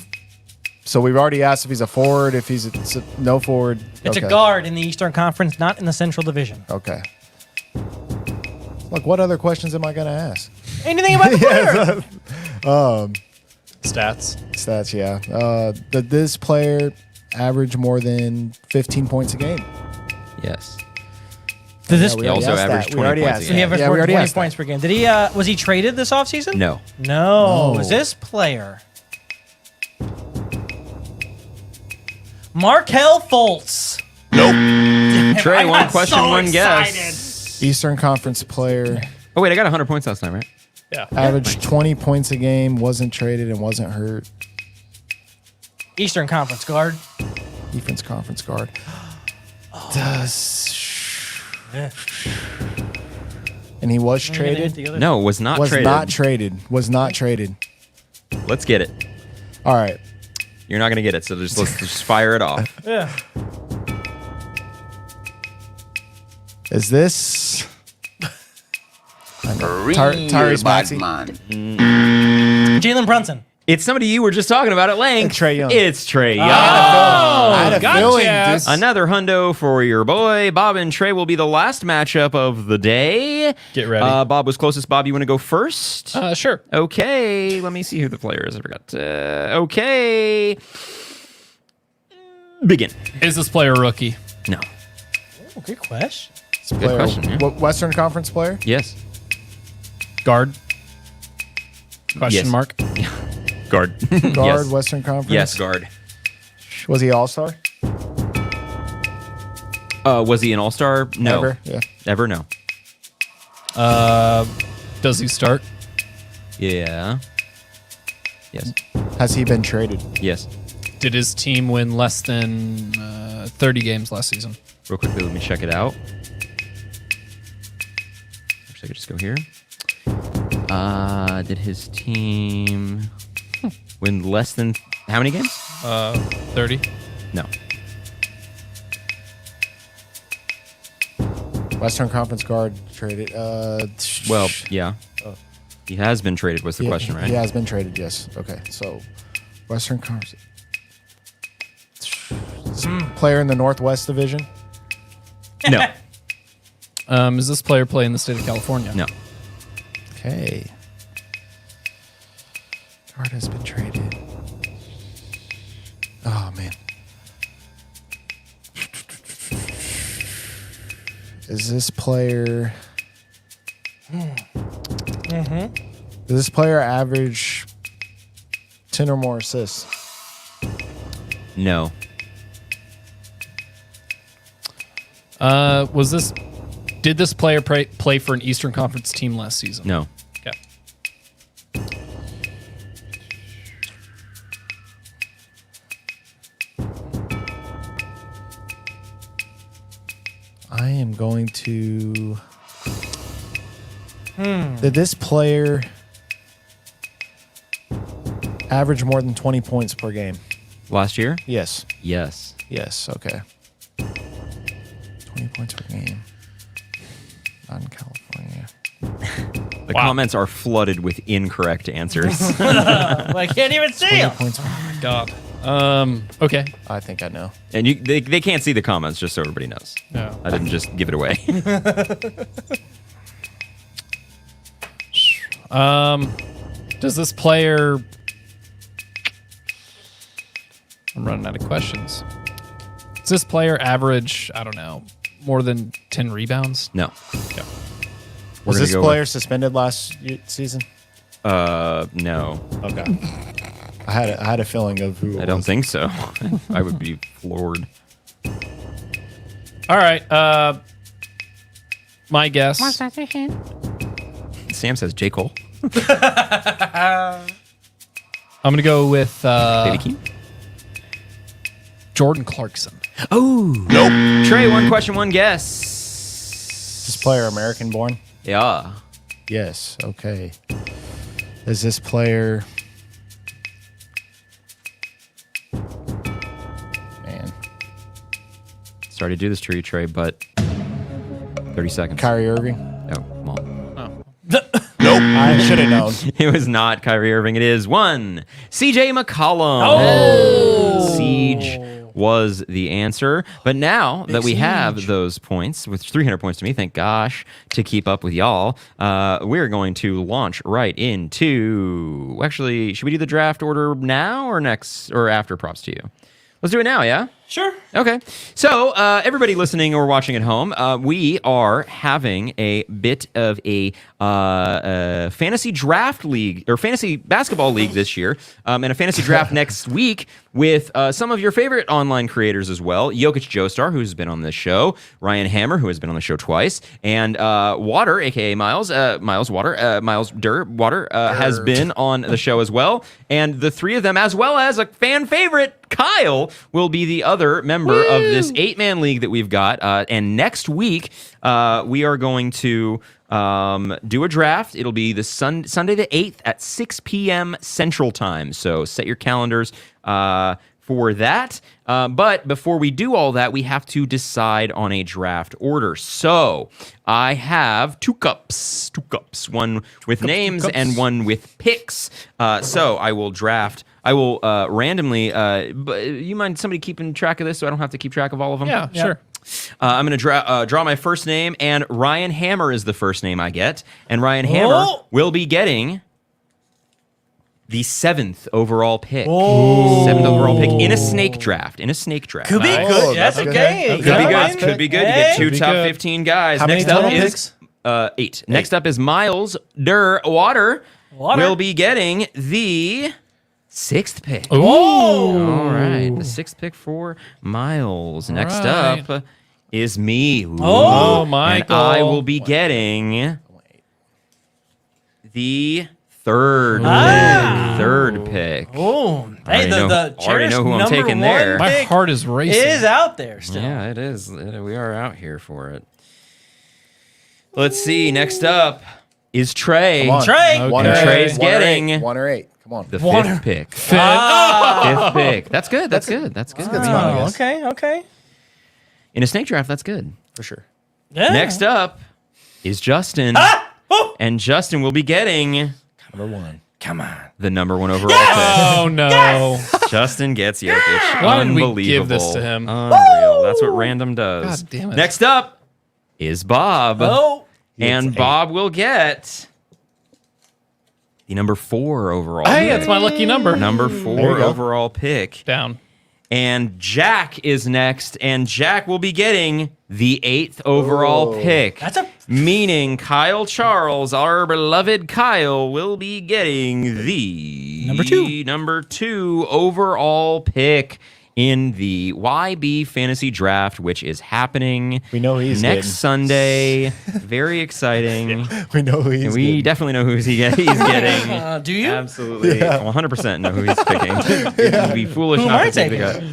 [SPEAKER 4] we've already asked if he's a forward. If he's no forward.
[SPEAKER 3] It's
[SPEAKER 4] okay.
[SPEAKER 3] a guard in the Eastern Conference, not in the Central Division.
[SPEAKER 4] Okay. Look, what other questions am I going to ask?
[SPEAKER 3] Anything about the player?
[SPEAKER 2] Stats.
[SPEAKER 4] Stats, yeah. Did this player average more than 15 points a game?
[SPEAKER 1] Yes.
[SPEAKER 3] Did this
[SPEAKER 4] Yeah, we
[SPEAKER 1] He
[SPEAKER 4] already
[SPEAKER 1] also
[SPEAKER 4] asked
[SPEAKER 1] averaged
[SPEAKER 4] that.
[SPEAKER 1] 20
[SPEAKER 4] We already
[SPEAKER 1] points a
[SPEAKER 4] asked
[SPEAKER 1] game.
[SPEAKER 3] Did he average
[SPEAKER 4] Yeah,
[SPEAKER 3] more
[SPEAKER 4] we
[SPEAKER 3] than
[SPEAKER 4] already
[SPEAKER 3] 20
[SPEAKER 4] asked
[SPEAKER 3] points per game? Did he? Was he traded this offseason?
[SPEAKER 1] No.
[SPEAKER 3] No.
[SPEAKER 4] No.
[SPEAKER 3] Was this player Markelle Fultz?
[SPEAKER 1] Trey, one
[SPEAKER 3] got
[SPEAKER 1] question,
[SPEAKER 3] so
[SPEAKER 1] one guess.
[SPEAKER 3] excited.
[SPEAKER 4] Eastern Conference player.
[SPEAKER 1] Oh, wait, I got 100 points last time, right?
[SPEAKER 2] Yeah.
[SPEAKER 4] Averaged 20 points a game, wasn't traded and wasn't hurt.
[SPEAKER 3] Eastern Conference guard.
[SPEAKER 4] Defense conference guard. And he was traded?
[SPEAKER 1] No, was not
[SPEAKER 4] Was
[SPEAKER 1] traded.
[SPEAKER 4] not traded. Was not traded.
[SPEAKER 1] Let's get it.
[SPEAKER 4] All right.
[SPEAKER 1] You're not going to get it, so let's just fire it off.
[SPEAKER 3] Yeah.
[SPEAKER 4] Is this Tyrese Maxey?
[SPEAKER 3] Jalen Brunson.
[SPEAKER 1] It's somebody you were just talking about at length.
[SPEAKER 4] Trae Young.
[SPEAKER 1] It's Trey Young.
[SPEAKER 4] I had a
[SPEAKER 2] gotcha.
[SPEAKER 4] feeling this.
[SPEAKER 1] Another hundo for your boy. Bob and Trey will be the last matchup of the day.
[SPEAKER 2] Get ready.
[SPEAKER 1] Bob was closest. Bob, you want to go first?
[SPEAKER 2] Sure.
[SPEAKER 1] Okay. Let me see who the player is. I forgot. Okay. Begin.
[SPEAKER 2] Is this player a rookie?
[SPEAKER 1] No.
[SPEAKER 3] Oh, good question.
[SPEAKER 4] Player,
[SPEAKER 1] question, yeah.
[SPEAKER 4] Western Conference player?
[SPEAKER 1] Yes.
[SPEAKER 2] Guard? Question
[SPEAKER 1] Yes.
[SPEAKER 2] mark?
[SPEAKER 1] Guard.
[SPEAKER 4] Guard,
[SPEAKER 1] Yes.
[SPEAKER 4] Western Conference?
[SPEAKER 1] Yes, guard.
[SPEAKER 4] Was he All-Star?
[SPEAKER 1] Was he an all-star? No.
[SPEAKER 4] Ever? Yeah.
[SPEAKER 1] Ever? No.
[SPEAKER 2] Does he start?
[SPEAKER 1] Yeah. Yes.
[SPEAKER 4] Has he been traded?
[SPEAKER 1] Yes.
[SPEAKER 2] Did his team win less than 30 games last season?
[SPEAKER 1] Real quickly, let me check it out. Actually, I could just go here. Did his team win less than how many games?
[SPEAKER 2] 30.
[SPEAKER 1] No.
[SPEAKER 4] Western Conference guard traded.
[SPEAKER 1] Well, yeah. He has been traded was the question, right?
[SPEAKER 4] He has been traded, yes. Okay, so Western Conference. Player in the Northwest Division?
[SPEAKER 1] No.
[SPEAKER 2] Is this player play in the state of California?
[SPEAKER 1] No.
[SPEAKER 4] Okay. Guard has been traded. Oh, man. Is this player... Does this player average 10 or more assists?
[SPEAKER 1] No.
[SPEAKER 2] Did this player play for an Eastern Conference team last season?
[SPEAKER 1] No.
[SPEAKER 2] Okay.
[SPEAKER 4] I am going to... Did this player average more than 20 points per game?
[SPEAKER 1] Last year?
[SPEAKER 4] Yes.
[SPEAKER 1] Yes.
[SPEAKER 4] Yes, okay. 20 points per game. Not in California.
[SPEAKER 1] The comments are flooded with incorrect answers.
[SPEAKER 3] I can't even see
[SPEAKER 4] 20
[SPEAKER 3] him.
[SPEAKER 4] points per game.
[SPEAKER 2] God. Okay.
[SPEAKER 4] I think I know.
[SPEAKER 1] And they can't see the comments, just so everybody knows.
[SPEAKER 2] No.
[SPEAKER 1] I didn't just give it away.
[SPEAKER 2] Does this player... I'm running out of questions. Does this player average, I don't know, more than 10 rebounds?
[SPEAKER 1] No.
[SPEAKER 2] Okay.
[SPEAKER 4] Was this player suspended last season?
[SPEAKER 1] No.
[SPEAKER 4] Okay. I had a feeling of who it
[SPEAKER 1] I don't
[SPEAKER 4] was.
[SPEAKER 1] think so. I would be floored.
[SPEAKER 2] All right. My guess.
[SPEAKER 1] Sam says J. Cole.
[SPEAKER 2] I'm going to go with
[SPEAKER 1] Baby Keem.
[SPEAKER 2] Jordan Clarkson.
[SPEAKER 1] Oh. Nope. Trey, one question, one guess.
[SPEAKER 4] Is this player American born?
[SPEAKER 1] Yeah.
[SPEAKER 4] Yes. Okay. Is this player... Man.
[SPEAKER 1] Sorry to do this to you, Trey, but 30 seconds.
[SPEAKER 4] Kyrie Irving?
[SPEAKER 1] Oh, come on.
[SPEAKER 4] I should have known.
[SPEAKER 1] It was not Kyrie Irving. It is one. CJ McCollum. Oh! Siege was the answer. But now that we have those points, with 300 points to me, thank gosh, to keep up with y'all, we're going to launch right into... Actually, should we do the draft order now or next or after props to you? Let's do it now, yeah?
[SPEAKER 3] Sure.
[SPEAKER 1] Okay. So, everybody listening or watching at home, we are having a bit of a fantasy draft league or fantasy basketball league this year, and a fantasy draft next week with some of your favorite online creators as well. Jokic Joestar, who's been on this show, Ryan Hammer, who has been on the show twice, and Water, aka Miles Durr Water, has been on the show as well. And the three of them, as well as a fan favorite, Kyle, will be the other member of this 8-man league that we've got. And next week, we are going to do a draft. It'll be the Sunday the 8th at 6 p.m. Central Time. So set your calendars for that. But before we do all that, we have to decide on a draft order. So I have two cups, one with names and one with picks. So I will draft. I will randomly. You mind somebody keeping track of this so I don't have to keep track of all of them?
[SPEAKER 2] Yeah, sure.
[SPEAKER 1] I'm going to draw my first name, and Ryan Hammer is the first name I get. And Ryan Hammer will be getting the 7th overall pick. 7th overall pick in a snake draft.
[SPEAKER 3] Could be
[SPEAKER 4] Nice.
[SPEAKER 3] good.
[SPEAKER 4] Oh,
[SPEAKER 3] That's
[SPEAKER 4] that's
[SPEAKER 3] okay.
[SPEAKER 1] Could be good. Could be good. You get two top 15 guys.
[SPEAKER 4] How many
[SPEAKER 1] Next up
[SPEAKER 4] total
[SPEAKER 1] is 8. Next up is Miles Durr Water. Will be getting the 6th pick. All right, the 6th pick for Miles. Next up is me. Ooh.
[SPEAKER 2] Oh,
[SPEAKER 1] And
[SPEAKER 2] Michael.
[SPEAKER 1] I will be getting the 3rd pick.
[SPEAKER 3] Oh, hey,
[SPEAKER 1] already
[SPEAKER 3] cherished
[SPEAKER 1] know who I'm
[SPEAKER 3] number
[SPEAKER 1] taking
[SPEAKER 3] one
[SPEAKER 1] there.
[SPEAKER 2] My
[SPEAKER 3] pick
[SPEAKER 2] heart is racing.
[SPEAKER 3] is out there still.
[SPEAKER 1] Yeah, it is. We are out here for it. Let's see. Next up is Trey.
[SPEAKER 4] Come on.
[SPEAKER 3] Trey.
[SPEAKER 2] Okay.
[SPEAKER 4] One or
[SPEAKER 1] Trey's
[SPEAKER 4] eight.
[SPEAKER 1] getting
[SPEAKER 4] 1 or 8. Come on.
[SPEAKER 1] the 5th pick. 5th pick. That's good. That's good. That's good.
[SPEAKER 3] Oh, okay.
[SPEAKER 1] In a snake draft, that's good.
[SPEAKER 4] For sure.
[SPEAKER 3] Yeah.
[SPEAKER 1] Next up is Justin. And Justin will be getting
[SPEAKER 4] Number 1.
[SPEAKER 3] Come on.
[SPEAKER 1] the number 1 overall
[SPEAKER 2] Oh no!
[SPEAKER 1] pick. Justin gets Jokic.
[SPEAKER 2] Why did we
[SPEAKER 1] Unbelievable.
[SPEAKER 2] give this to him?
[SPEAKER 1] Unreal. That's what random does.
[SPEAKER 2] God damn it.
[SPEAKER 1] Next up is Bob.
[SPEAKER 3] Oh.
[SPEAKER 1] And Bob will get the number 4 overall
[SPEAKER 2] Hey,
[SPEAKER 1] pick.
[SPEAKER 2] that's my lucky number.
[SPEAKER 1] Number
[SPEAKER 4] There
[SPEAKER 1] 4
[SPEAKER 4] you go.
[SPEAKER 1] overall pick.
[SPEAKER 2] Down.
[SPEAKER 1] And Jack is next, and Jack will be getting the 8th overall pick.
[SPEAKER 3] That's a
[SPEAKER 1] Meaning Kyle Charles, our beloved Kyle, will be getting the number 2 overall pick in the YB Fantasy Draft, which is happening
[SPEAKER 4] We know who he's
[SPEAKER 1] next
[SPEAKER 4] getting.
[SPEAKER 1] Very exciting.
[SPEAKER 4] We know who he's
[SPEAKER 1] We
[SPEAKER 4] getting.
[SPEAKER 1] definitely know who he's getting.
[SPEAKER 3] do you?
[SPEAKER 1] Absolutely. 100% know who he's picking. It would be foolish
[SPEAKER 3] Who am
[SPEAKER 1] not
[SPEAKER 3] I
[SPEAKER 1] to take the
[SPEAKER 3] taking?
[SPEAKER 1] guy.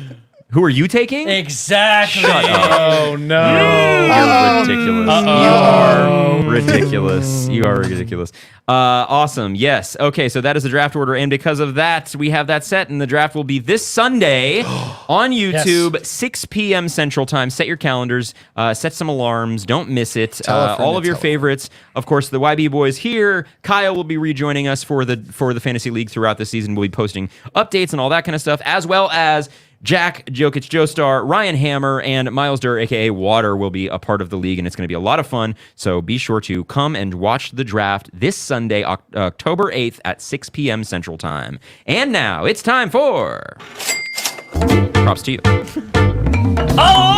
[SPEAKER 1] Who are you taking?
[SPEAKER 3] Exactly.
[SPEAKER 1] Shut up.
[SPEAKER 2] Oh no!
[SPEAKER 1] You're ridiculous. You are ridiculous. You are ridiculous. Awesome. Yes. Okay, so that is the draft order. And because of that, we have that set. And the draft will be this Sunday on YouTube, 6 p.m. Central Time. Set your calendars. Set some alarms. Don't miss it.
[SPEAKER 4] Tell a friend
[SPEAKER 1] All
[SPEAKER 4] to
[SPEAKER 1] of your
[SPEAKER 4] tell a
[SPEAKER 1] favorites. Of course, the YB boys here. Kyle will be rejoining us for the Fantasy League throughout the season. We'll be posting updates and all that kind of stuff, as well as Jack, Jokic, Joestar, Ryan Hammer, and Miles Durr, a.k.a. Water, will be a part of the league, and it's going to be a lot of fun. So be sure to come and watch the draft this Sunday, October 8th at 6 p.m. Central Time. And now it's time for... Props to you.
[SPEAKER 3] All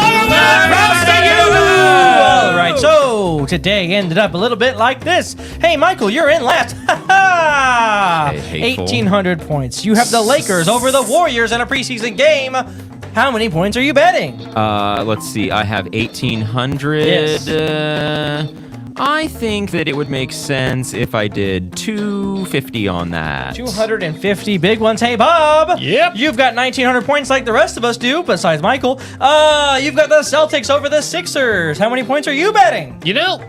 [SPEAKER 3] right, so today ended up a little bit like this. Hey, Michael, you're in last.
[SPEAKER 1] Hey, hateful.
[SPEAKER 3] 1,800 points. You have the Lakers over the Warriors in a preseason game. How many points are you betting?
[SPEAKER 1] Let's see. I have 1,800.
[SPEAKER 3] Yes.
[SPEAKER 1] I think that it would make sense if I did 250 on that.
[SPEAKER 3] 250 big ones. Hey, Bob.
[SPEAKER 2] Yep.
[SPEAKER 3] You've got 1,900 points like the rest of us do, besides Michael. You've got the Celtics over the Sixers. How many points are you betting?
[SPEAKER 2] You know,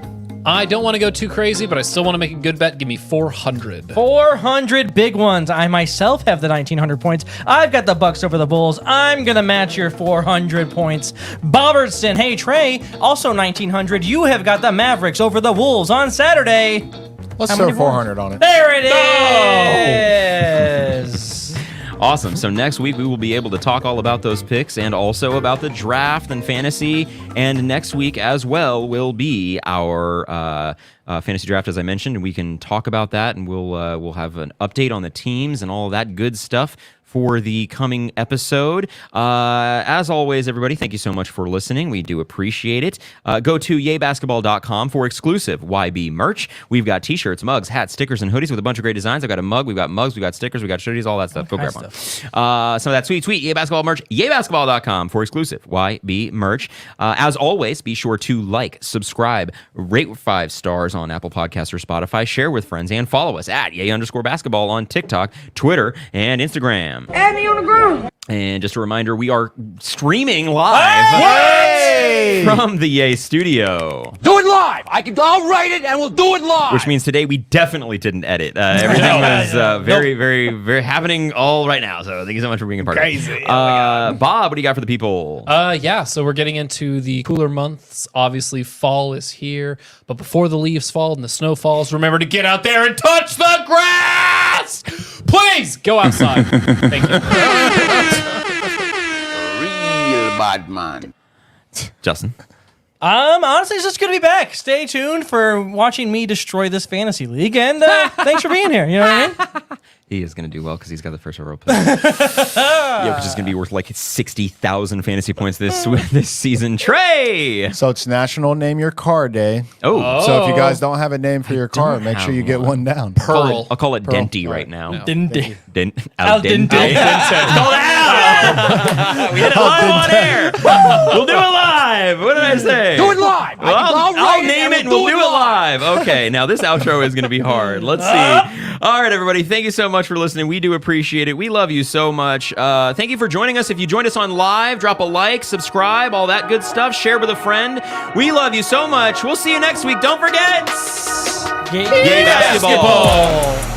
[SPEAKER 2] I don't want to go too crazy, but I still want to make a good bet. Give me 400.
[SPEAKER 3] 400 big ones. I myself have the 1,900 points. I've got the Bucks over the Bulls. I'm going to match your 400 points. Bobbertson, hey, Trey, also 1,900. You have got the Mavericks over the Wolves on Saturday.
[SPEAKER 4] Let's
[SPEAKER 3] How
[SPEAKER 4] throw
[SPEAKER 3] many
[SPEAKER 4] 400 on it.
[SPEAKER 3] There it is.
[SPEAKER 1] Awesome. So next week we will be able to talk all about those picks and also about the draft and fantasy. And next week as well will be our fantasy draft, as I mentioned, and we can talk about that, and we'll have an update on the teams and all of that good stuff for the coming episode. As always, everybody, thank you so much for listening. We do appreciate it. Go to YayBasketball.com for exclusive YB merch. We've got t-shirts, mugs, hats, stickers, and hoodies with a bunch of great designs. I've got a mug, we've got mugs, we've got stickers, we've got hoodies, all that stuff. Go grab one. Some of that sweet YayBasketball merch. YayBasketball.com for exclusive YB merch. As always, be sure to like, subscribe, rate 5 stars on Apple Podcasts or Spotify, share with friends, and follow us at Yay_basketball on TikTok, Twitter, and Instagram.
[SPEAKER 5] And me on the ground.
[SPEAKER 1] And just a reminder, we are streaming live from the Yay studio.
[SPEAKER 6] Do it live. I'll write it and we'll do it live.
[SPEAKER 1] Which means today we definitely didn't edit. Everything was very, very, very happening all right now. So thank you so much for being a part of it. Bob, what do you got for the people?
[SPEAKER 2] Yeah, so we're getting into the cooler months. Obviously, fall is here. But before the leaves fall and the snow falls, remember to get out there and touch the grass! Please go outside. Thank you.
[SPEAKER 6] Real bad man.
[SPEAKER 1] Justin.
[SPEAKER 3] Honestly, it's just good to be back. Stay tuned for watching me destroy this fantasy league, and thanks for being here. You know what I mean?
[SPEAKER 1] He is going to do well because he's got the first overall pick. Jokic is going to be worth like 60,000 fantasy points this season. Trey!
[SPEAKER 4] So it's National Name Your Car Day.
[SPEAKER 1] Oh.
[SPEAKER 4] So if you guys don't have a name for your car, make sure you get one down.
[SPEAKER 2] Pearl.
[SPEAKER 1] I'll call it
[SPEAKER 4] Pearl.
[SPEAKER 1] Denty right now.
[SPEAKER 2] No.
[SPEAKER 3] Didn't.
[SPEAKER 1] Al dente. Call it out! We hit it live on air. We'll do it live. What did I say?
[SPEAKER 6] Do it live.
[SPEAKER 1] Well,
[SPEAKER 6] I'll
[SPEAKER 1] I'll
[SPEAKER 6] write
[SPEAKER 1] name it and we'll do it live. Okay, now this outro is going to be hard. Let's see. All right, everybody. Thank you so much for listening. We do appreciate it. We love you so much. Thank you for joining us. If you joined us on live, drop a like, subscribe, all that good stuff. Share with a friend. We love you so much. We'll see you next week. Don't forget.
[SPEAKER 3] Yay, basketball.